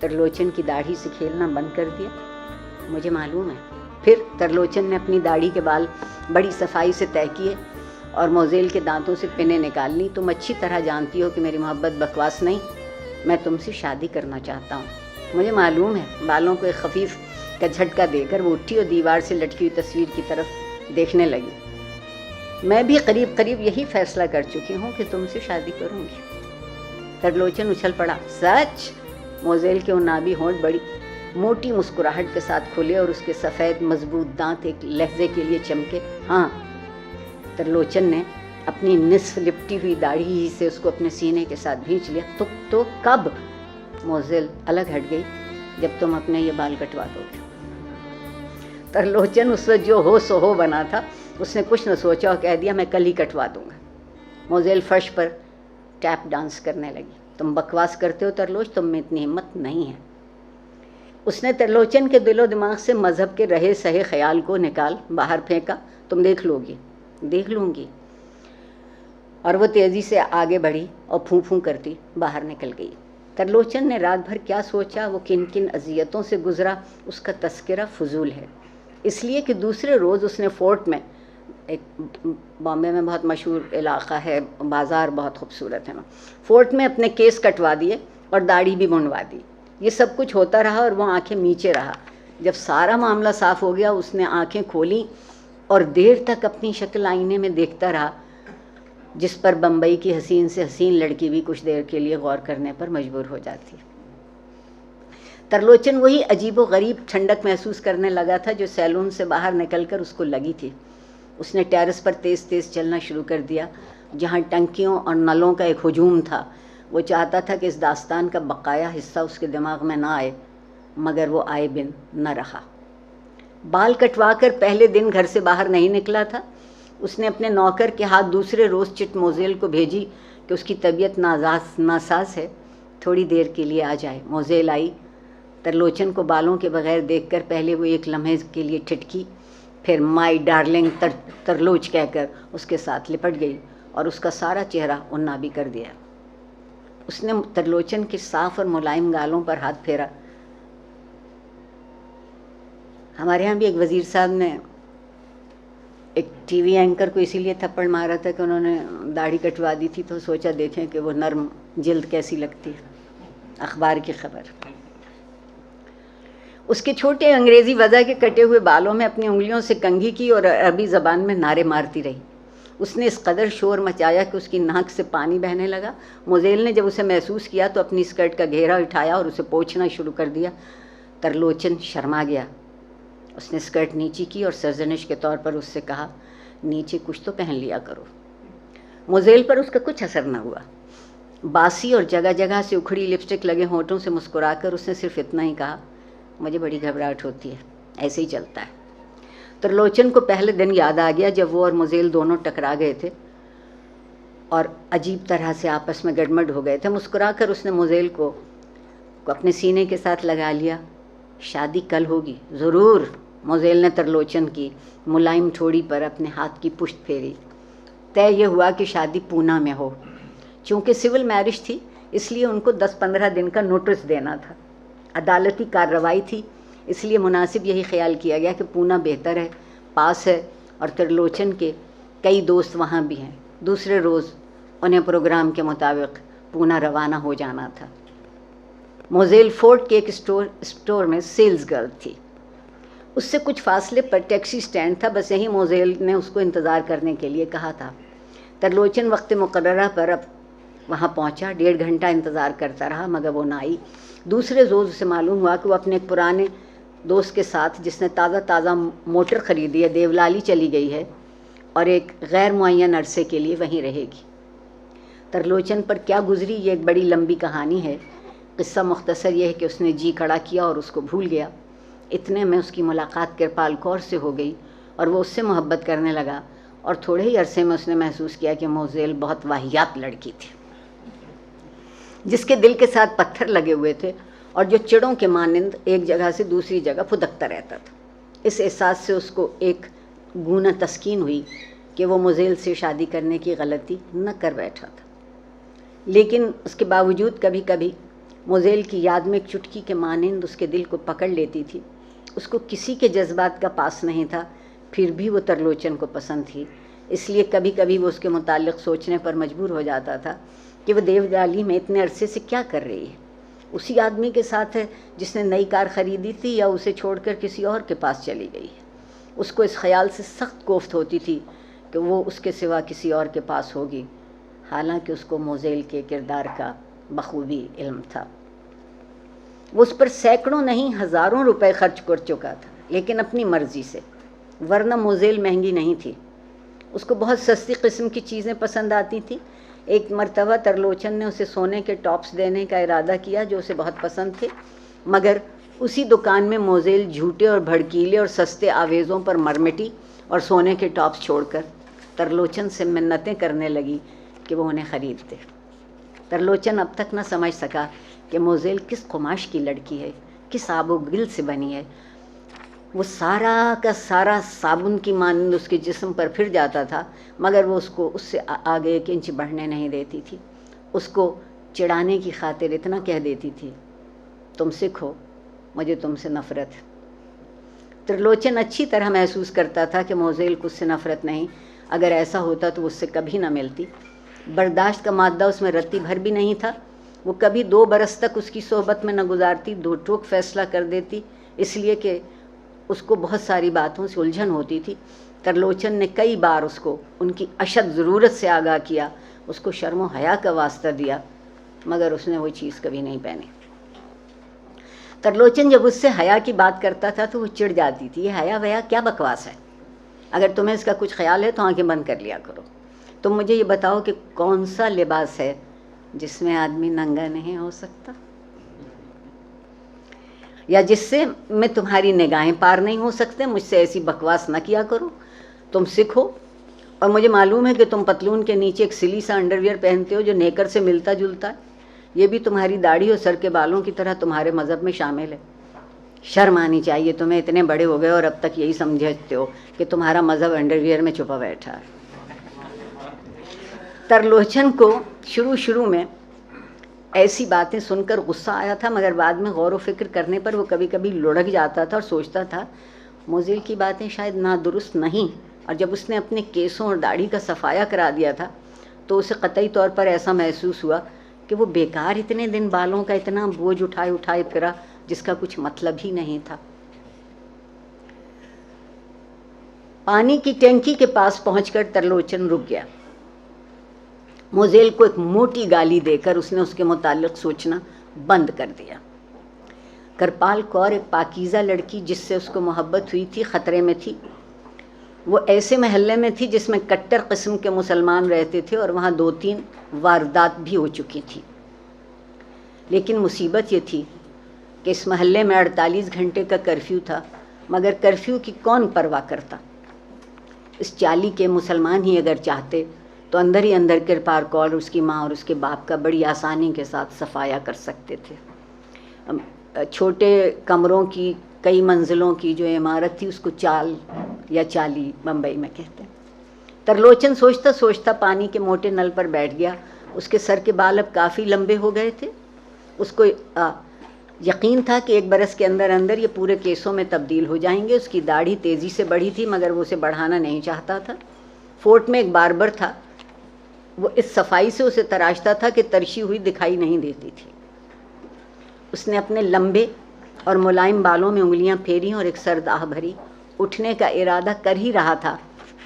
ترلوچن کی داڑھی سے کھیلنا بند کر دیا. مجھے معلوم ہے. پھر ترلوچن نے اپنی داڑھی کے بال بڑی صفائی سے طے کیے اور موزیل کے دانتوں سے پنیں نکال لی. تم اچھی طرح جانتی ہو کہ میری محبت بکواس نہیں. میں تم سے شادی کرنا چاہتا ہوں. مجھے معلوم ہے. بالوں کو ایک خفیف کا جھٹکا دے کر وہ اٹھی اور دیوار سے لٹکی ہوئی تصویر کی طرف دیکھنے لگی. میں بھی قریب قریب یہی فیصلہ کر چکی ہوں کہ تم سے شادی کروں گی. ترلوچن اچھل پڑا. سچ؟ موزیل کے عنابی ہونٹ بڑی موٹی مسکراہٹ کے ساتھ کھلے اور اس کے سفید مضبوط دانت ایک لہجے کے لیے چمکے. ہاں. ترلوچن نے اپنی نصف لپٹی ہوئی داڑھی ہی سے اس کو اپنے سینے کے ساتھ بھینچ لیا. تو کب؟ موزیل الگ ہٹ گئی. جب تم اپنے یہ بال کٹوا دو گے. ترلوچن اس وقت جو ہو سو ہو بنا تھا. اس نے کچھ نہ سوچا اور کہہ دیا میں کل ہی کٹوا دوں گا. موزیل فرش پر ٹیپ ڈانس کرنے لگی. تم بکواس کرتے ہو ترلوچ، تم میں اتنی ہمت نہیں ہے. اس نے ترلوچن کے دل و دماغ سے مذہب کے رہے سہے خیال کو نکال باہر پھینکا. تم دیکھ لو گی. دیکھ لوں گی. اور وہ تیزی سے آگے بڑھی اور پھوں پھوں کرتی باہر نکل گئی. ترلوچن نے رات بھر کیا سوچا، وہ کن کن اذیتوں سے گزرا، اس کا تذکرہ فضول ہے. اس لیے کہ دوسرے روز اس نے فورٹ میں، ایک بامبے میں بہت مشہور علاقہ ہے، بازار بہت خوبصورت ہے، فورٹ میں اپنے کیس کٹوا دیے اور داڑھی بھی منڈوا دی. یہ سب کچھ ہوتا رہا اور وہ آنکھیں میچے رہا. جب سارا معاملہ صاف ہو گیا اس نے آنکھیں کھولیں اور دیر تک اپنی شکل آئینے میں دیکھتا رہا، جس پر بمبئی کی حسین سے حسین لڑکی بھی کچھ دیر کے لیے غور کرنے پر مجبور ہو جاتی. ترلوچن وہی عجیب و غریب ٹھنڈک محسوس کرنے لگا تھا جو سیلون سے باہر نکل کر اس کو لگی تھی. اس نے ٹیرس پر تیز تیز چلنا شروع کر دیا جہاں ٹنکیوں اور نلوں کا ایک ہجوم تھا. وہ چاہتا تھا کہ اس داستان کا بقایا حصہ اس کے دماغ میں نہ آئے، مگر وہ آئے بن نہ رہا. بال کٹوا کر پہلے دن گھر سے باہر نہیں نکلا تھا. اس نے اپنے نوکر کے ہاتھ دوسرے روز چٹ موزیل کو بھیجی کہ اس کی طبیعت ناساز ہے، تھوڑی دیر کے لیے آ جائے. موزیل آئی. ترلوچن کو بالوں کے بغیر دیکھ کر پہلے وہ ایک لمحے کے لیے ٹھٹکی، پھر مائی ڈارلنگ ترلوچ کہہ کر اس کے ساتھ لپٹ گئی اور اس کا سارا چہرہ عنابی کر دیا. اس نے ترلوچن کے صاف اور ملائم گالوں پر ہاتھ پھیرا. ہمارے ہاں بھی ایک وزیر صاحب نے ایک ٹی وی اینکر کو اسی لیے تھپڑ مارا تھا کہ انہوں نے داڑھی کٹوا دی تھی، تو سوچا دیکھیں کہ وہ نرم جلد کیسی لگتی ہے. اخبار کی خبر. اس کے چھوٹے انگریزی وضع کے کٹے ہوئے بالوں میں اپنی انگلیوں سے کنگھی کی اور عربی زبان میں نعرے مارتی رہی۔ اس نے اس قدر شور مچایا کہ اس کی ناک سے پانی بہنے لگا۔ موزیل نے جب اسے محسوس کیا تو اپنی اسکرٹ کا گھیرا اٹھایا اور اسے پوچھنا شروع کر دیا۔ ترلوچن شرما گیا۔ اس نے اسکرٹ نیچی کی اور سرزنش کے طور پر اس سے کہا، نیچے کچھ تو پہن لیا کرو۔ موزیل پر اس کا کچھ اثر نہ ہوا۔ باسی اور جگہ جگہ سے اکھڑی لپسٹک لگے ہونٹوں سے مسکرا کر اس نے صرف اتنا ہی کہا، مجھے بڑی گھبراہٹ ہوتی ہے، ایسے ہی چلتا ہے۔ ترلوچن کو پہلے دن یاد آ گیا جب وہ اور موزیل دونوں ٹکرا گئے تھے اور عجیب طرح سے آپس میں گڑمڑ ہو گئے تھے۔ مسکرا کر اس نے موزیل کو اپنے سینے کے ساتھ لگا لیا۔ شادی کل ہوگی ضرور۔ موزیل نے ترلوچن کی ملائم ٹھوڑی پر اپنے ہاتھ کی پشت پھیری۔ طے یہ ہوا کہ شادی پونا میں ہو۔ چونکہ سول میرج تھی اس لیے ان کو 10-15 دن کا نوٹس دینا تھا۔ عدالتی کارروائی تھی، اس لیے مناسب یہی خیال کیا گیا کہ پونا بہتر ہے، پاس ہے، اور ترلوچن کے کئی دوست وہاں بھی ہیں۔ دوسرے روز انہیں پروگرام کے مطابق پونا روانہ ہو جانا تھا۔ موزیل فورٹ کے ایک اسٹور میں سیلز گرل تھی۔ اس سے کچھ فاصلے پر ٹیکسی سٹینڈ تھا، بس یہیں موزیل نے اس کو انتظار کرنے کے لیے کہا تھا۔ ترلوچن وقت مقررہ پر اب وہاں پہنچا۔ 1.5 گھنٹہ انتظار کرتا رہا مگر وہ نہ آئی۔ دوسرے روز اسے معلوم ہوا کہ وہ اپنے ایک پرانے دوست کے ساتھ، جس نے تازہ موٹر خریدی ہے، دیولالی چلی گئی ہے اور ایک غیر معین عرصے کے لیے وہیں رہے گی۔ ترلوچن پر کیا گزری یہ ایک بڑی لمبی کہانی ہے۔ قصہ مختصر یہ ہے کہ اس نے جی کھڑا کیا اور اس کو بھول گیا۔ اتنے میں اس کی ملاقات کرپال کور سے ہو گئی اور وہ اس سے محبت کرنے لگا، اور تھوڑے ہی عرصے میں اس نے محسوس کیا کہ موزیل بہت واہیات لڑکی تھی، جس کے دل کے ساتھ پتھر لگے ہوئے تھے اور جو چڑوں کے مانند ایک جگہ سے دوسری جگہ پھدکتا رہتا تھا۔ اس احساس سے اس کو ایک گونا تسکین ہوئی کہ وہ موزیل سے شادی کرنے کی غلطی نہ کر بیٹھا تھا۔ لیکن اس کے باوجود کبھی کبھی موزیل کی یاد میں ایک چٹکی کے مانند اس کے دل کو پکڑ لیتی تھی۔ اس کو کسی کے جذبات کا پاس نہیں تھا، پھر بھی وہ ترلوچن کو پسند تھی۔ اس لیے کبھی کبھی وہ اس کے متعلق سوچنے پر مجبور ہو جاتا تھا کہ وہ دیولالی میں اتنے عرصے سے کیا کر رہی ہے۔ اسی آدمی کے ساتھ ہے جس نے نئی کار خریدی تھی، یا اسے چھوڑ کر کسی اور کے پاس چلی گئی ہے۔ اس کو اس خیال سے سخت کوفت ہوتی تھی کہ وہ اس کے سوا کسی اور کے پاس ہوگی، حالانکہ اس کو موزیل کے کردار کا بخوبی علم تھا۔ وہ اس پر سینکڑوں نہیں ہزاروں روپے خرچ کر چکا تھا، لیکن اپنی مرضی سے، ورنہ موزیل مہنگی نہیں تھی۔ اس کو بہت سستی قسم کی چیزیں پسند آتی تھیں۔ ایک مرتبہ ترلوچن نے اسے سونے کے ٹاپس دینے کا ارادہ کیا جو اسے بہت پسند تھے، مگر اسی دکان میں موزیل جھوٹے اور بھڑکیلے اور سستے آویزوں پر مرمٹی اور سونے کے ٹاپس چھوڑ کر ترلوچن سے منتیں کرنے لگی کہ وہ انہیں خرید دے۔ ترلوچن اب تک نہ سمجھ سکا کہ موزیل کس قماش کی لڑکی ہے، کس آب و گل سے بنی ہے۔ وہ سارا کا سارا صابن کی مانند اس کے جسم پر پھر جاتا تھا، مگر وہ اس کو اس سے آگے 1 انچ بڑھنے نہیں دیتی تھی۔ اس کو چڑھانے کی خاطر اتنا کہہ دیتی تھی، تم سکھ ہو، مجھے تم سے نفرت ہے۔ ترلوچن اچھی طرح محسوس کرتا تھا کہ موزیل کو اس سے نفرت نہیں، اگر ایسا ہوتا تو اس سے کبھی نہ ملتی۔ برداشت کا مادہ اس میں رتی بھر بھی نہیں تھا۔ وہ کبھی 2 برس تک اس کی صحبت میں نہ گزارتی، 2 ٹوک فیصلہ کر دیتی، اس لیے کہ اس کو بہت ساری باتوں سے الجھن ہوتی تھی۔ ترلوچن نے کئی بار اس کو ان کی اشد ضرورت سے آگاہ کیا، اس کو شرم و حیا کا واسطہ دیا، مگر اس نے وہ چیز کبھی نہیں پہنی۔ ترلوچن جب اس سے حیا کی بات کرتا تھا تو وہ چڑ جاتی تھی، یہ حیا ویا کیا بکواس ہے، اگر تمہیں اس کا کچھ خیال ہے تو آنکھیں بند کر لیا کرو۔ تم مجھے یہ بتاؤ کہ کون سا لباس ہے جس میں آدمی ننگا نہیں ہو سکتا، یا جس سے میں تمہاری نگاہیں پار نہیں ہو سکتے۔ مجھ سے ایسی بکواس نہ کیا کرو، تم سکھ ہو، اور مجھے معلوم ہے کہ تم پتلون کے نیچے ایک سلی سا انڈرویئر پہنتے ہو جو نیکر سے ملتا جلتا ہے، یہ بھی تمہاری داڑھی اور سر کے بالوں کی طرح تمہارے مذہب میں شامل ہے۔ شرم آنی چاہیے تمہیں، اتنے بڑے ہو گئے اور اب تک یہی سمجھتے ہو کہ تمہارا مذہب انڈرویئر میں چھپا بیٹھا ہے۔ ترلوچن کو شروع میں ایسی باتیں سن کر غصہ آیا تھا، مگر بعد میں غور و فکر کرنے پر وہ کبھی کبھی لڑک جاتا تھا اور سوچتا تھا موزیل کی باتیں شاید نادرست نہیں، اور جب اس نے اپنے کیسوں اور داڑھی کا صفایا کرا دیا تھا تو اسے قطعی طور پر ایسا محسوس ہوا کہ وہ بیکار اتنے دن بالوں کا اتنا بوجھ اٹھائے پھرا جس کا کچھ مطلب ہی نہیں تھا۔ پانی کی ٹینکی کے پاس پہنچ کر ترلوچن رک گیا۔ موزیل کو ایک موٹی گالی دے کر اس نے اس کے متعلق سوچنا بند کر دیا۔ کرپال کور ایک پاکیزہ لڑکی جس سے اس کو محبت ہوئی تھی خطرے میں تھی۔ وہ ایسے محلے میں تھی جس میں کٹر قسم کے مسلمان رہتے تھے اور وہاں 2-3 واردات بھی ہو چکی تھی۔ لیکن مصیبت یہ تھی کہ اس محلے میں 48 گھنٹے کا کرفیو تھا، مگر کرفیو کی کون پرواہ کرتا۔ اس چالی کے مسلمان ہی اگر چاہتے تو اندر ہی اندر کرپال کور اور اس کی ماں اور اس کے باپ کا بڑی آسانی کے ساتھ صفایا کر سکتے تھے۔ چھوٹے کمروں کی کئی منزلوں کی جو عمارت تھی اس کو چال یا چالی بمبئی میں کہتے ہیں۔ ترلوچن سوچتا سوچتا پانی کے موٹے نل پر بیٹھ گیا۔ اس کے سر کے بال اب کافی لمبے ہو گئے تھے۔ اس کو یقین تھا کہ 1 برس کے اندر اندر یہ پورے کیسوں میں تبدیل ہو جائیں گے۔ اس کی داڑھی تیزی سے بڑھی تھی مگر وہ اسے بڑھانا نہیں چاہتا تھا۔ فورٹ میں ایک باربر تھا، وہ اس صفائی سے اسے تراشتا تھا کہ ترشی ہوئی دکھائی نہیں دیتی تھی۔ اس نے اپنے لمبے اور ملائم بالوں میں انگلیاں پھیری اور ایک سرد آہ بھری۔ اٹھنے کا ارادہ کر ہی رہا تھا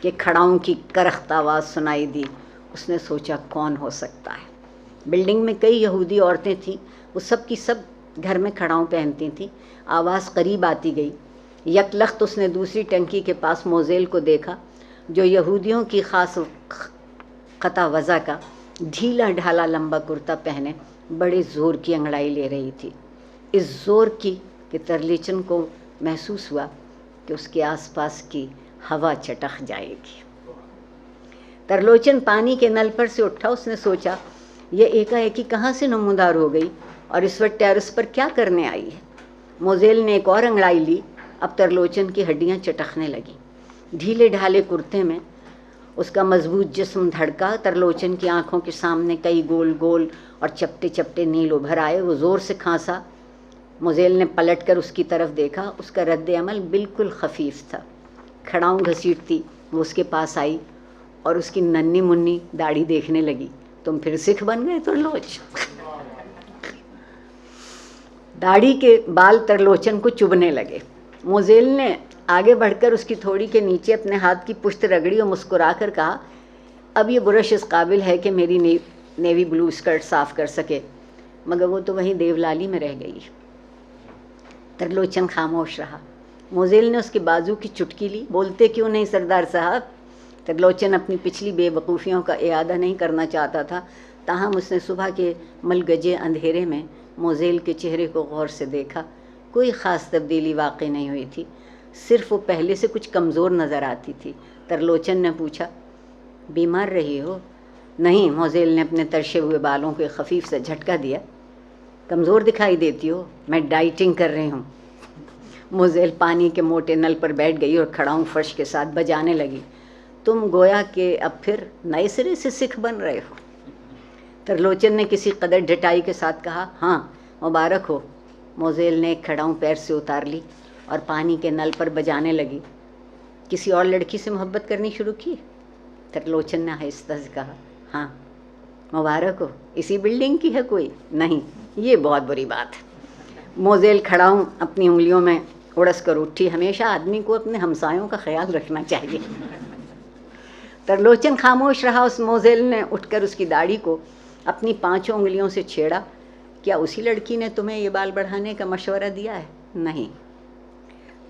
کہ کھڑاؤں کی کرخت آواز سنائی دی۔ اس نے سوچا کون ہو سکتا ہے۔ بلڈنگ میں کئی یہودی عورتیں تھیں، وہ سب کی سب گھر میں کھڑاؤں پہنتی تھیں۔ آواز قریب آتی گئی۔ یک لخت اس نے دوسری ٹنکی کے پاس موزیل کو دیکھا جو یہودیوں کی خاص قطع وضع کا ڈھیلا ڈھالا لمبا کرتا پہنے بڑے زور کی انگڑائی لے رہی تھی۔ اس زور کی کہ ترلوچن کو محسوس ہوا کہ اس کے آس پاس کی ہوا چٹخ جائے گی۔ ترلوچن پانی کے نل پر سے اٹھا۔ اس نے سوچا یہ ایکا ایکی کہاں سے نمودار ہو گئی اور اس وقت ٹیرس پر کیا کرنے آئی ہے۔ موزیل نے ایک اور انگڑائی لی۔ اب ترلوچن کی ہڈیاں چٹخنے لگیں۔ ڈھیلے ڈھالے کرتے میں اس کا مضبوط جسم دھڑکا۔ ترلوچن کی آنکھوں کے سامنے کئی گول گول اور چپٹے چپٹے نیل ابھر آئے۔ وہ زور سے کھانسا۔ موزیل نے پلٹ کر اس کی طرف دیکھا۔ اس کا رد عمل بالکل خفیف تھا۔ کھڑاؤں گھسیٹتی وہ اس کے پاس آئی اور اس کی ننھی منی داڑھی دیکھنے لگی۔ تم پھر سکھ بن گئے ترلوچ؟ داڑھی کے بال ترلوچن کو چبھنے لگے۔ موزیل نے آگے بڑھ کر اس کی تھوڑی کے نیچے اپنے ہاتھ کی پشت رگڑی اور مسکرا کر کہا اب یہ برش اس قابل ہے کہ میری نیوی بلو اسکرٹ صاف کر سکے، مگر وہ تو وہیں دیولالی میں رہ گئی۔ ترلوچن خاموش رہا۔ موزیل نے اس کے بازو کی چٹکی لی۔ بولتے کیوں نہیں سردار صاحب؟ ترلوچن اپنی پچھلی بے وقوفیوں کا اعادہ نہیں کرنا چاہتا تھا، تاہم اس نے صبح کے ملگجے اندھیرے میں موزیل کے چہرے کو غور سے دیکھا۔ کوئی خاص تبدیلی واقع نہیں ہوئی تھی، صرف وہ پہلے سے کچھ کمزور نظر آتی تھی۔ ترلوچن نے پوچھا بیمار رہی ہو؟ نہیں، موزیل نے اپنے ترشے ہوئے بالوں کو ایک خفیف سا جھٹکا دیا۔ کمزور دکھائی دیتی ہو؟ میں ڈائٹنگ کر رہی ہوں۔ موزیل پانی کے موٹے نل پر بیٹھ گئی اور کھڑاؤں فرش کے ساتھ بجانے لگی۔ تم گویا کہ اب پھر نئے سرے سے سکھ بن رہے ہو۔ ترلوچن نے کسی قدر ڈٹائی کے ساتھ کہا ہاں مبارک ہو۔ موزیل نے ایک کھڑاؤں پیر سے اتار لی اور پانی کے نل پر بجانے لگی۔ کسی اور لڑکی سے محبت کرنی شروع کی؟ ترلوچن نے آہستہ سے کہا ہاں۔ مبارک ہو۔ اسی بلڈنگ کی ہے کوئی؟ نہیں، یہ بہت بری بات ہے۔ موزیل کھڑاؤں اپنی انگلیوں میں اڑس کر اٹھی۔ ہمیشہ آدمی کو اپنے ہمسایوں کا خیال رکھنا چاہیے۔ ترلوچن خاموش رہا۔ اس موزیل نے اٹھ کر اس کی داڑھی کو اپنی 5 انگلیوں سے چھیڑا۔ کیا اسی لڑکی نے تمہیں یہ بال بڑھانے کا مشورہ دیا ہے؟ نہیں۔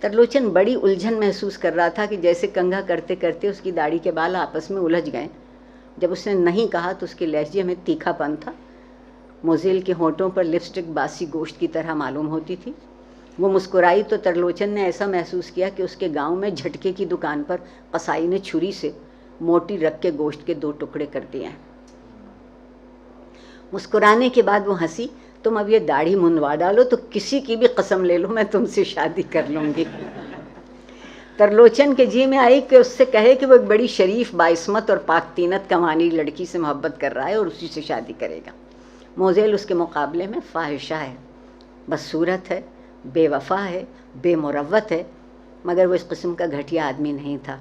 ترلوچن بڑی الجھن محسوس کر رہا تھا کہ جیسے کنگھا کرتے کرتے اس کی داڑھی کے بال آپس میں الجھ گئے۔ جب اس نے نہیں کہا تو اس کے لہجے میں تیکھا پن تھا۔ موزیل کے ہونٹوں پر لپسٹک باسی گوشت کی طرح معلوم ہوتی تھی۔ وہ مسکرائی تو ترلوچن نے ایسا محسوس کیا کہ اس کے گاؤں میں جھٹکے کی دکان پر قصائی نے چھری سے موٹی رگ کے گوشت کے 2 ٹکڑے کر دیے ہیں۔ مسکرانے کے بعد وہ ہنسی۔ تم اب یہ داڑھی منڈوا ڈالو تو کسی کی بھی قسم لے لو میں تم سے شادی کر لوں گی۔ ترلوچن کے جی میں آئی کہ اس سے کہے کہ وہ ایک بڑی شریف باعصمت اور پاک طینت کمانی لڑکی سے محبت کر رہا ہے اور اسی سے شادی کرے گا۔ موزیل اس کے مقابلے میں فاحشہ ہے، بدصورت ہے، بے وفا ہے، بے مروت ہے، مگر وہ اس قسم کا گھٹیا آدمی نہیں تھا۔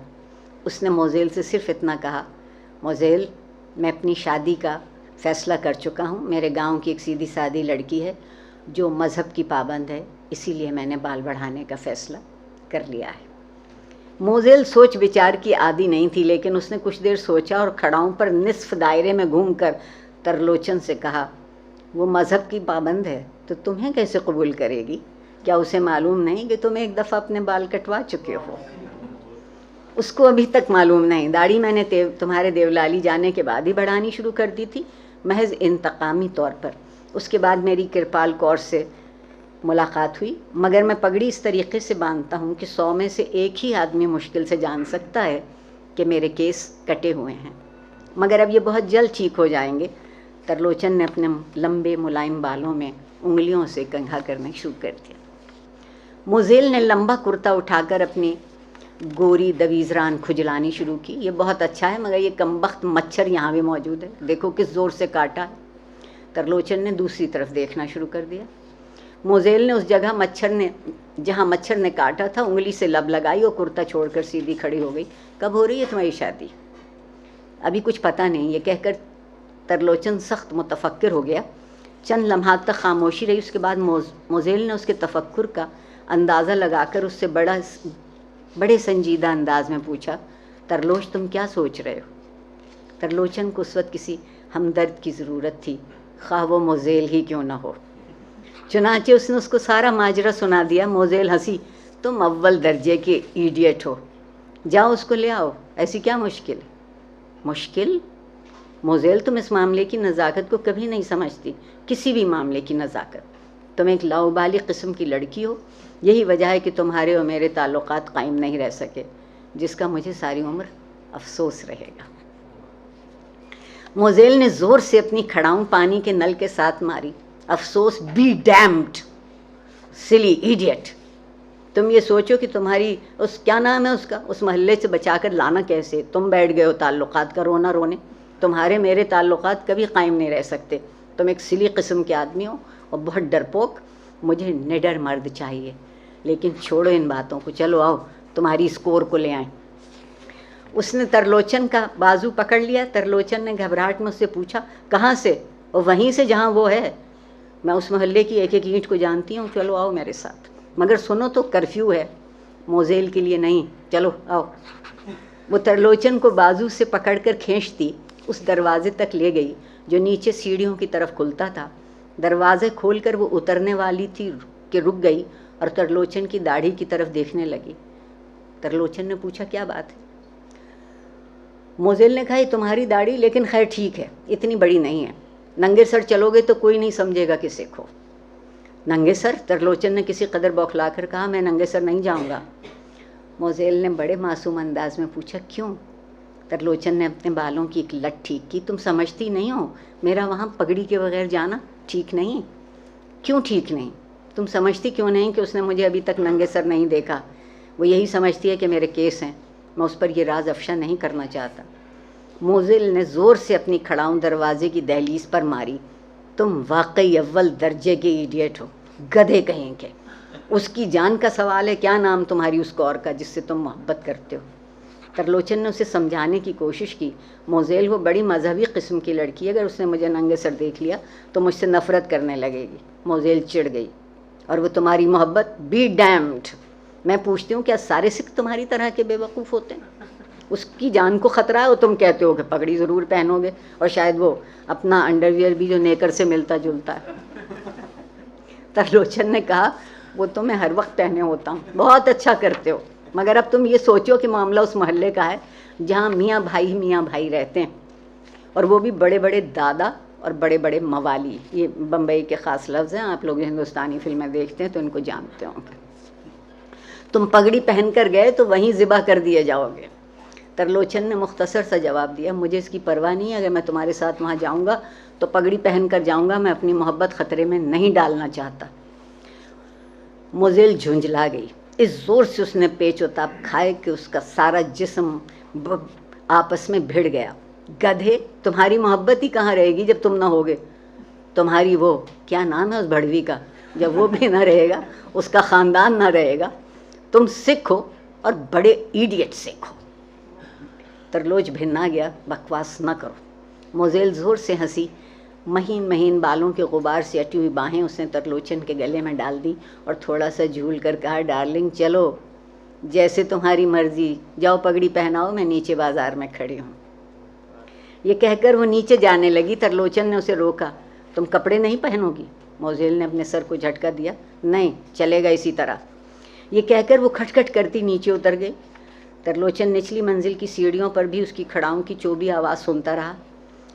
اس نے موزیل سے صرف اتنا کہا موزیل میں اپنی شادی کا فیصلہ کر چکا ہوں۔ میرے گاؤں کی ایک سیدھی سادی لڑکی ہے جو مذہب کی پابند ہے، اسی لیے میں نے بال بڑھانے کا فیصلہ کر لیا ہے۔ موزیل سوچ بچار کی عادی نہیں تھی، لیکن اس نے کچھ دیر سوچا اور کھڑاؤں پر نصف دائرے میں گھوم کر ترلوچن سے کہا، وہ مذہب کی پابند ہے تو تمہیں کیسے قبول کرے گی؟ کیا اسے معلوم نہیں کہ تم ایک دفعہ اپنے بال کٹوا چکے ہو؟ اس کو ابھی تک معلوم نہیں، داڑھی میں نے تمہارے دیولالی جانے کے بعد ہی بڑھانی شروع کر دی تھی، محض انتقامی طور پر۔ اس کے بعد میری کرپال کور سے ملاقات ہوئی، مگر میں پگڑی اس طریقے سے باندھتا ہوں کہ 100 میں سے ایک ہی آدمی مشکل سے جان سکتا ہے کہ میرے کیس کٹے ہوئے ہیں، مگر اب یہ بہت جلد ٹھیک ہو جائیں گے۔ ترلوچن نے اپنے لمبے ملائم بالوں میں انگلیوں سے کنگھا کرنے شروع کر دیا۔ موزیل نے لمبا کرتا اٹھا کر اپنی گوری دویزران کھجلانی شروع کی۔ یہ بہت اچھا ہے، مگر یہ کمبخت مچھر یہاں بھی موجود ہے، دیکھو کس زور سے کاٹا ہے۔ ترلوچن نے دوسری طرف دیکھنا شروع کر دیا۔ موزیل نے اس جہاں مچھر نے کاٹا تھا انگلی سے لب لگائی اور کرتا چھوڑ کر سیدھی کھڑی ہو گئی۔ کب ہو رہی ہے تمہاری شادی؟ ابھی کچھ پتہ نہیں، یہ کہہ کر ترلوچن سخت متفکر ہو گیا۔ چند لمحات تک خاموشی رہی، اس کے بعد موزیل نے اس کے تفکر کا اندازہ لگا کر اس سے بڑے سنجیدہ انداز میں پوچھا، ترلوچ تم کیا سوچ رہے ہو؟ ترلوچن کو اس وقت کسی ہمدرد کی ضرورت تھی، خواہ وہ موزیل ہی کیوں نہ ہو۔ چنانچہ اس نے اس کو سارا ماجرا سنا دیا۔ موزیل ہنسی، تم اول درجے کے ایڈیٹ ہو، جاؤ اس کو لے آؤ، ایسی کیا مشکل ہے؟ مشکل؟ موزیل تم اس معاملے کی نزاکت کو کبھی نہیں سمجھتی، کسی بھی معاملے کی نزاکت۔ تم ایک لاؤبالی قسم کی لڑکی ہو، یہی وجہ ہے کہ تمہارے اور میرے تعلقات قائم نہیں رہ سکے، جس کا مجھے ساری عمر افسوس رہے گا۔ موزیل نے زور سے اپنی کھڑاؤں پانی کے نل کے ساتھ ماری۔ افسوس؟ بی ڈیمڈ سلی ایڈیٹ! تم یہ سوچو کہ تمہاری کیا نام ہے اس محلے سے بچا کر لانا کیسے؟ تم بیٹھ گئے ہو تعلقات کا رونا رونے۔ تمہارے میرے تعلقات کبھی قائم نہیں رہ سکتے۔ تم ایک سلی قسم کے آدمی ہو اور بہت ڈرپوک۔ مجھے نڈر مرد چاہیے۔ لیکن چھوڑو ان باتوں کو، چلو آؤ تمہاری اسکور کو لے آئیں۔ اس نے ترلوچن کا بازو پکڑ لیا۔ ترلوچن نے گھبراہٹ میں اس سے پوچھا، کہاں سے؟ اور وہیں سے جہاں وہ ہے، میں اس محلے کی ایک ایک اینٹ کو جانتی ہوں، چلو آؤ میرے ساتھ۔ مگر سنو تو، کرفیو ہے، موزیل کے لیے نہیں، چلو آؤ۔ وہ ترلوچن کو بازو سے پکڑ کر کھینچتی اس دروازے تک لے گئی جو نیچے سیڑھیوں کی طرف کھلتا تھا۔ دروازے کھول کر وہ اترنے والی تھی کہ رک گئی اور ترلوچن کی داڑھی کی طرف دیکھنے لگی۔ ترلوچن نے پوچھا، کیا بات ہے؟ موزیل نے کہا، یہ تمہاری داڑھی لیکن خیر ٹھیک ہے، اتنی بڑی نہیں ہے، ننگے سر چلو گے تو کوئی نہیں سمجھے گا کہ سکھ ہو۔ ننگے سر؟ ترلوچن نے کسی قدر بوکھلا کر کہا، میں ننگے سر نہیں جاؤں گا۔ موزیل نے بڑے معصوم انداز میں پوچھا، کیوں؟ ترلوچن نے اپنے بالوں کی ایک لٹ ٹھیک کی۔ تم سمجھتی نہیں ہو میرا وہاں پگڑی کے بغیر جانا ٹھیک نہیں؟ کیوں ٹھیک نہیں؟ تم سمجھتی کیوں نہیں کہ اس نے مجھے ابھی تک ننگے سر نہیں دیکھا؟ وہ یہی سمجھتی ہے کہ میرے کیس ہیں، میں اس پر یہ راز افشا نہیں کرنا چاہتا۔ موزیل نے زور سے اپنی کھڑاؤں دروازے کی دہلیز پر ماری۔ تم واقعی اول درجے کے ایڈیٹ ہو، گدھے کہیں کے۔ اس کی جان کا سوال ہے، کیا نام تمہاری اس کور کا جس سے تم محبت کرتے ہو؟ ترلوچن نے اسے سمجھانے کی کوشش کی، موزیل وہ بڑی مذہبی قسم کی لڑکی ہے، اگر اس نے مجھے ننگے سر دیکھ لیا تو مجھ سے نفرت کرنے لگے گی۔ موزیل چڑ گئی۔ اور وہ تمہاری محبت؟ Be damned! میں پوچھتی ہوں، کیا سارے سکھ تمہاری طرح کے بے وقوف ہوتے ہیں؟ اس کی جان کو خطرہ ہے اور تم کہتے ہو کہ پگڑی ضرور پہنو گے، اور شاید وہ اپنا انڈر ویئر بھی جو نیکر سے ملتا جلتا ہے۔ ترلوچن نے کہا، وہ تو میں ہر وقت پہنے ہوتا ہوں، بہت اچھا کرتے ہو، مگر اب تم یہ سوچو کہ معاملہ اس محلے کا ہے جہاں میاں بھائی رہتے ہیں، اور وہ بھی بڑے بڑے دادا اور بڑے بڑے موالی۔ یہ بمبئی کے خاص لفظ ہیں، آپ لوگ ہندوستانی فلمیں دیکھتے ہیں تو ان کو جانتے ہوں گے۔ تم پگڑی پہن کر گئے تو وہیں ذبح کر دیے جاؤ گے۔ ترلوچن نے مختصر سا جواب دیا، مجھے اس کی پرواہ نہیں ہے، اگر میں تمہارے ساتھ وہاں جاؤں گا تو پگڑی پہن کر جاؤں گا، میں اپنی محبت خطرے میں نہیں ڈالنا چاہتا۔ موزیل جھنجھلا گئی۔ اس زور سے اس نے پیچ و تاب کھائے کہ اس کا سارا جسم آپس میں بھڑ گیا۔ گدھے! تمہاری محبت ہی کہاں رہے گی جب تم نہ ہوگے؟ تمہاری وہ کیا نام ہے اس بھڑوی کا، جب وہ بھی نہ رہے گا، اس کا خاندان نہ رہے گا۔ تم سکھ ہو اور بڑے ایڈیٹ سکھ ہو۔ ترلوچ بھنا گیا، بکواس نہ کرو۔ موزیل زور سے ہنسی، مہین مہین بالوں کے غبار سے اٹی ہوئی باہیں اس نے ترلوچن کے گلے میں ڈال دی اور تھوڑا سا جھول کر کہا، ڈارلنگ چلو جیسے تمہاری مرضی، جاؤ پگڑی پہناؤ، میں نیچے بازار میں کھڑی ہوں۔ یہ کہہ کر وہ نیچے جانے لگی۔ ترلوچن نے اسے روکا، تم کپڑے نہیں پہنو گی؟ موزیل نے اپنے سر کو جھٹکا دیا، نہیں چلے گا اسی طرح۔ یہ کہہ کر وہ کھٹ کھٹ کرتی نیچے اتر گئی۔ ترلوچن نچلی منزل کی سیڑھیوں پر بھی اس کی کھڑاؤں کی چوبی آواز سنتا رہا۔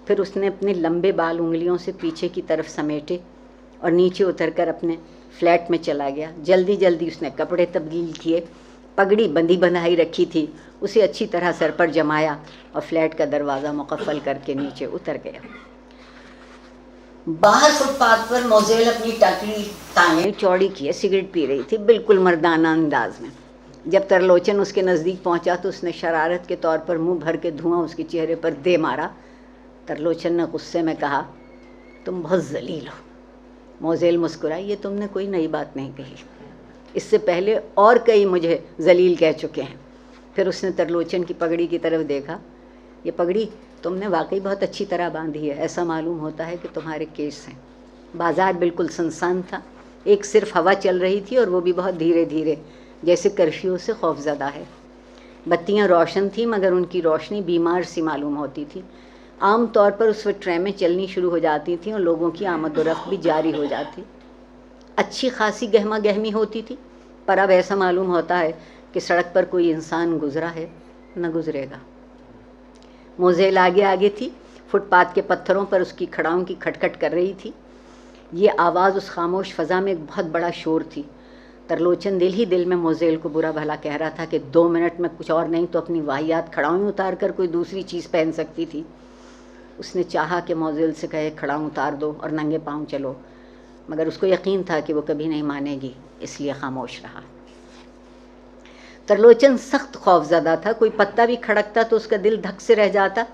پھر اس نے اپنے لمبے بال انگلیوں سے پیچھے کی طرف سمیٹے اور نیچے اتر کر اپنے فلیٹ میں چلا گیا۔ جلدی جلدی اس نے کپڑے تبدیل کیے، پگڑی بندھی بندھائی رکھی تھی اسے اچھی طرح سر پر جمایا اور فلیٹ کا دروازہ مقفل کر کے نیچے اتر گیا۔ باہر فٹ پاتھ پر موزیل اپنی ٹاکری ٹانگیں چوڑی کیے سگریٹ پی رہی تھی، بالکل مردانہ انداز میں۔ جب ترلوچن اس کے نزدیک پہنچا تو اس نے شرارت کے طور پر منہ بھر کے دھواں اس کے چہرے پر دے مارا۔ ترلوچن نے غصے میں کہا، تم بہت ذلیل ہو۔ موزیل مسکرائی، یہ تم نے کوئی نئی بات نہیں کہی، اس سے پہلے اور کئی مجھے ذلیل کہہ چکے ہیں۔ پھر اس نے ترلوچن کی پگڑی کی طرف دیکھا، یہ پگڑی تم نے واقعی بہت اچھی طرح باندھی ہے، ایسا معلوم ہوتا ہے کہ تمہارے کیس ہیں۔ بازار بالکل سنسان تھا، ایک صرف ہوا چل رہی تھی اور وہ بھی بہت دھیرے دھیرے، جیسے کرفیو سے خوف زدہ ہے۔ بتیاں روشن تھیں مگر ان کی روشنی بیمار سی معلوم ہوتی تھی۔ عام طور پر اس وقت ٹرینیں چلنی شروع ہو جاتی تھیں اور لوگوں کی آمد و رفت بھی جاری ہو جاتی۔ اچھی خاصی گہما گہمی ہوتی تھی، پر اب ایسا معلوم ہوتا ہے کہ سڑک پر کوئی انسان گزرا ہے نہ گزرے گا۔ موزیل آگے آگے تھی، فٹ پاتھ کے پتھروں پر اس کی کھڑاؤں کی کھٹ کھٹ کر رہی تھی۔ یہ آواز اس خاموش فضا میں ایک بہت بڑا شور تھی۔ ترلوچن دل ہی دل میں موزیل کو برا بھلا کہہ رہا تھا کہ 2 منٹ میں کچھ اور نہیں تو اپنی واہیات کھڑاؤں اتار کر کوئی دوسری چیز پہن سکتی تھی۔ اس نے چاہا کہ موزیل سے کہے کھڑاؤں اتار دو اور ننگے پاؤں چلو، مگر اس کو یقین تھا کہ وہ کبھی نہیں مانے گی، اس لیے خاموش رہا۔ ترلوچن سخت خوف زدہ تھا، کوئی پتا بھی کھڑکتا تو اس کا دل دھک سے رہ جاتا،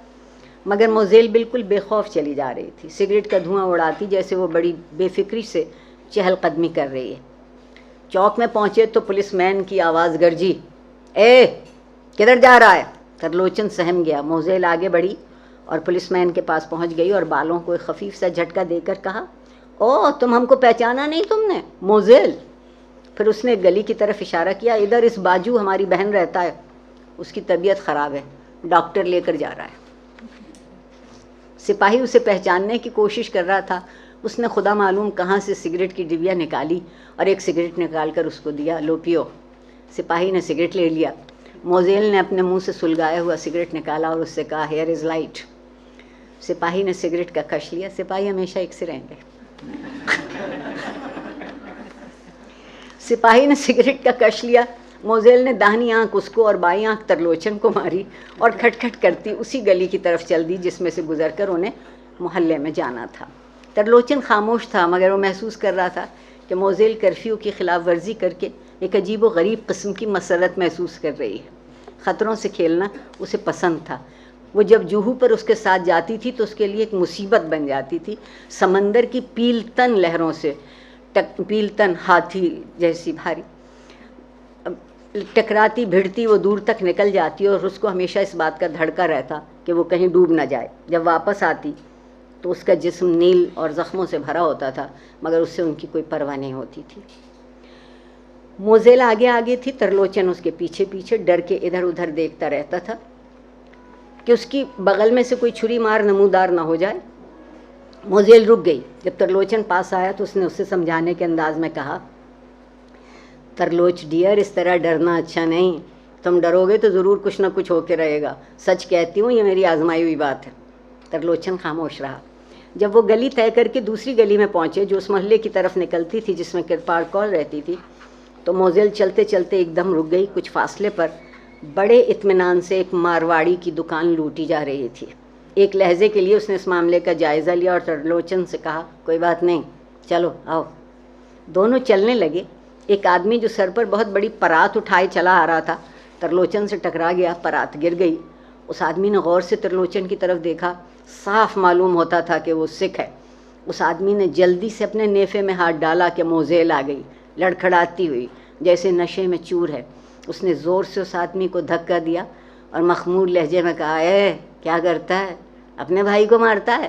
مگر موزیل بالکل بے خوف چلی جا رہی تھی، سگریٹ کا دھواں اڑاتی جیسے وہ بڑی بے فکری سے چہل قدمی کر رہی ہے۔ چوک میں پہنچے تو پولیس مین کی آواز گرجی، اے کدھر جا رہا ہے؟ ترلوچن سہم گیا۔ موزیل آگے بڑھی اور پولیس مین کے پاس پہنچ گئی اور بالوں کو ایک خفیف سا جھٹکا دے کر کہا، او تم ہم کو پہچانا نہیں تم نے؟ موزیل۔ پھر اس نے گلی کی طرف اشارہ کیا، ادھر اس باجو ہماری بہن رہتا ہے، اس کی طبیعت خراب ہے، ڈاکٹر لے کر جا رہا ہے۔ سپاہی اسے پہچاننے کی کوشش کر رہا تھا، اس نے خدا معلوم کہاں سے سگریٹ کی ڈبیا نکالی اور ایک سگریٹ نکال کر اس کو دیا، لو پیو۔ سپاہی نے سگریٹ لے لیا۔ موزیل نے اپنے منہ سے سلگایا ہوا سگریٹ نکالا اور اس سے کہا، ہیئر از لائٹ۔ سپاہی نے سگریٹ کا کش لیا، سپاہی ہمیشہ ایک سے رہیں گے۔ سپاہی نے سگریٹ کا کش لیا۔ موزیل نے داہنی آنکھ اس کو اور بائیں آنکھ ترلوچن کو ماری اور کھٹ کھٹ کرتی اسی گلی کی طرف چل دی جس میں سے گزر کر انہیں محلے میں جانا تھا۔ ترلوچن خاموش تھا مگر وہ محسوس کر رہا تھا کہ موزیل کرفیو کی خلاف ورزی کر کے ایک عجیب و غریب قسم کی مسرت محسوس کر رہی ہے۔ خطروں سے کھیلنا اسے پسند تھا۔ وہ جب جوہو پر اس کے ساتھ جاتی تھی تو اس کے لیے ایک مصیبت بن جاتی تھی۔ سمندر کی پیلتن لہروں سے پیلتن ہاتھی جیسی بھاری ٹکراتی بھیڑتی وہ دور تک نکل جاتی اور اس کو ہمیشہ اس بات کا دھڑکا رہتا کہ وہ کہیں ڈوب نہ جائے۔ جب واپس آتی تو اس کا جسم نیل اور زخموں سے بھرا ہوتا تھا مگر اس سے ان کی کوئی پرواہ نہیں ہوتی تھی۔ موزیل آگے آگے تھی، ترلوچن اس کے پیچھے پیچھے ڈر کے ادھر ادھر دیکھتا رہتا تھا کہ اس کی بغل میں سے کوئی چھری مار نمودار نہ ہو جائے۔ موزیل رک گئی۔ جب ترلوچن پاس آیا تو اس نے اسے سمجھانے کے انداز میں کہا، ترلوچ ڈیئر اس طرح ڈرنا اچھا نہیں، تم ڈرو گے تو ضرور کچھ نہ کچھ ہو کے رہے گا، سچ کہتی ہوں یہ میری آزمائی ہوئی بات ہے۔ ترلوچن خاموش رہا۔ جب وہ گلی طے کر کے دوسری گلی میں پہنچے جو اس محلے کی طرف نکلتی تھی جس میں کرپال کول رہتی تھی تو موزیل چلتے چلتے ایک دم رک گئی۔ کچھ فاصلے پر بڑے اطمینان سے ایک مارواڑی کی دکان لوٹی جا رہی تھی۔ ایک لہجے کے لیے اس نے اس معاملے کا جائزہ لیا اور ترلوچن سے کہا، کوئی بات نہیں، چلو آؤ۔ دونوں چلنے لگے۔ ایک آدمی جو سر پر بہت بڑی پرات اٹھائے چلا آ رہا تھا ترلوچن سے ٹکرا گیا، پرات گر گئی۔ اس آدمی نے غور سے ترلوچن کی طرف دیکھا، صاف معلوم ہوتا تھا کہ وہ سکھ ہے۔ اس آدمی نے جلدی سے اپنے نیفے میں ہاتھ ڈالا کہ موزیل آ گئی، لڑکھڑاتی ہوئی جیسے نشے میں چور ہے۔ اس نے زور سے اس آدمی کو دھکا دیا اور مخمور لہجے میں کہا، اے کیا کرتا ہے، اپنے بھائی کو مارتا ہے؟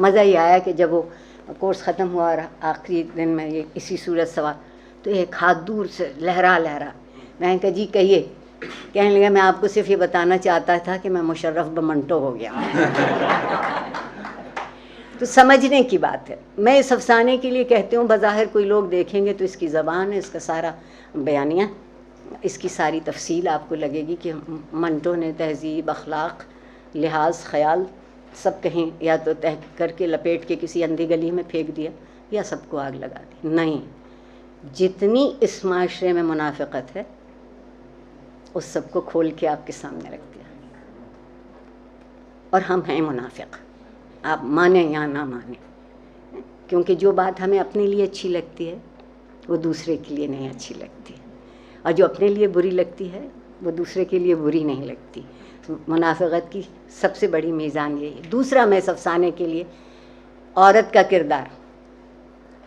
مزہ یہ آیا کہ جب وہ کورس ختم ہوا اور آخری دن میں یہ اسی صورت سوال تو ایک ہاتھ دور سے لہرا میں نے کہا جی کہیے. کہنے لگا میں آپ کو صرف یہ بتانا چاہتا تھا کہ میں مشرف بمنٹو ہو گیا. تو سمجھنے کی بات ہے. میں اس افسانے کے لیے کہتی ہوں بظاہر کوئی لوگ دیکھیں گے تو اس کی زبان ہے, اس کا سارا بیانیہ, اس کی ساری تفصیل آپ کو لگے گی کہ منٹو نے تہذیب, اخلاق, لحاظ, خیال سب کہیں یا تو تہ کر کے لپیٹ کے کسی اندھی گلی میں پھینک دیا یا سب کو آگ لگا دی. نہیں, جتنی اس معاشرے میں منافقت ہے اس سب کو کھول کے آپ کے سامنے رکھ دیا. اور ہم ہیں منافق, آپ مانیں یا نہ مانیں, کیونکہ جو بات ہمیں اپنے لیے اچھی لگتی ہے وہ دوسرے کے لیے نہیں اچھی لگتی, اور جو اپنے لیے بری لگتی ہے وہ دوسرے کے لیے بری نہیں لگتی. منافقت کی سب سے بڑی میزان یہی ہے. دوسرا میں اس افسانے کے لیے عورت کا کردار,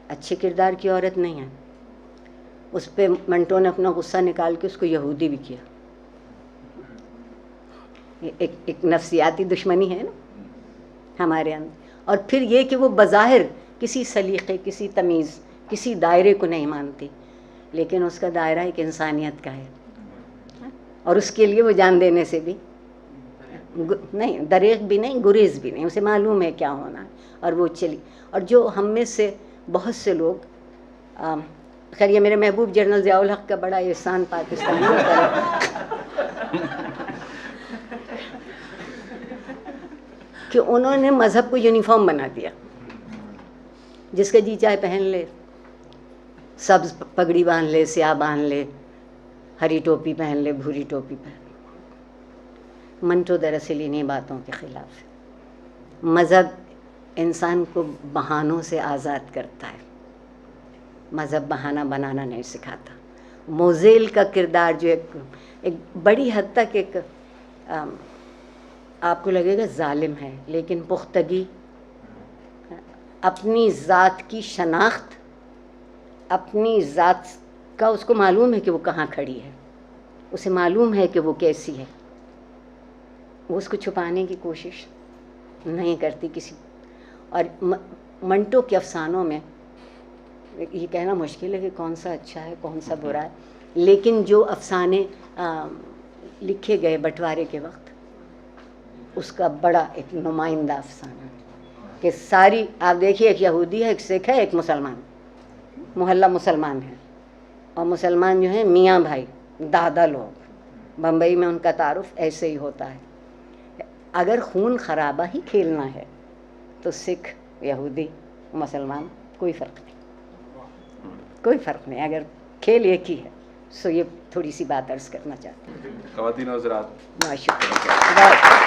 اچھے کردار کی عورت نہیں ہے. اس پہ منٹو نے اپنا غصہ نکال کے اس کو یہودی بھی کیا. ایک نفسیاتی دشمنی ہے نا ہمارے اندر. اور پھر یہ کہ وہ بظاہر کسی سلیقے, کسی تمیز, کسی دائرے کو نہیں مانتی, لیکن اس کا دائرہ ایک انسانیت کا ہے, اور اس کے لیے وہ جان دینے سے بھی نہیں, دریغ بھی نہیں, گریز بھی نہیں. اسے معلوم ہے کیا ہونا ہے اور وہ چلی. اور جو ہم میں سے بہت سے لوگ, خیر یہ میرے محبوب جنرل ضیاء الحق کا بڑا احسان پاکستانیوں پر کہ انہوں نے مذہب کو یونیفارم بنا دیا. جس کا جی چاہے پہن لے, سبز پگڑی باندھ لے, سیاہ باندھ لے, ہری ٹوپی پہن لے, بھوری ٹوپی پہن لے. منٹو دراصل انہیں باتوں کے خلاف ہے. مذہب انسان کو بہانوں سے آزاد کرتا ہے, مذہب بہانہ بنانا نہیں سکھاتا. موزیل کا کردار جو ایک بڑی حد تک ایک آپ کو لگے گا ظالم ہے, لیکن پختگی, اپنی ذات کی شناخت, اپنی ذات کا اس کو معلوم ہے کہ وہ کہاں کھڑی ہے, اسے معلوم ہے کہ وہ کیسی ہے, وہ اس کو چھپانے کی کوشش نہیں کرتی کسی. اور منٹو کے افسانوں میں یہ کہنا مشکل ہے کہ کون سا اچھا ہے کون سا برا ہے, لیکن جو افسانے لکھے گئے بٹوارے کے وقت, اس کا بڑا ایک نمائندہ افسانہ کہ ساری آپ دیکھیے, ایک یہودی ہے, ایک سکھ ہے, ایک مسلمان, محلہ مسلمان ہے, اور مسلمان جو ہیں میاں بھائی دادا لوگ. بمبئی میں ان کا تعارف ایسے ہی ہوتا ہے. اگر خون خرابہ ہی کھیلنا ہے تو سکھ, یہودی, مسلمان, کوئی فرق نہیں, کوئی فرق نہیں. اگر کھیل ایک ہی ہے. سو یہ تھوڑی سی بات عرض کرنا چاہتی ہوں. خواتین و حضرات, بہت شکریہ.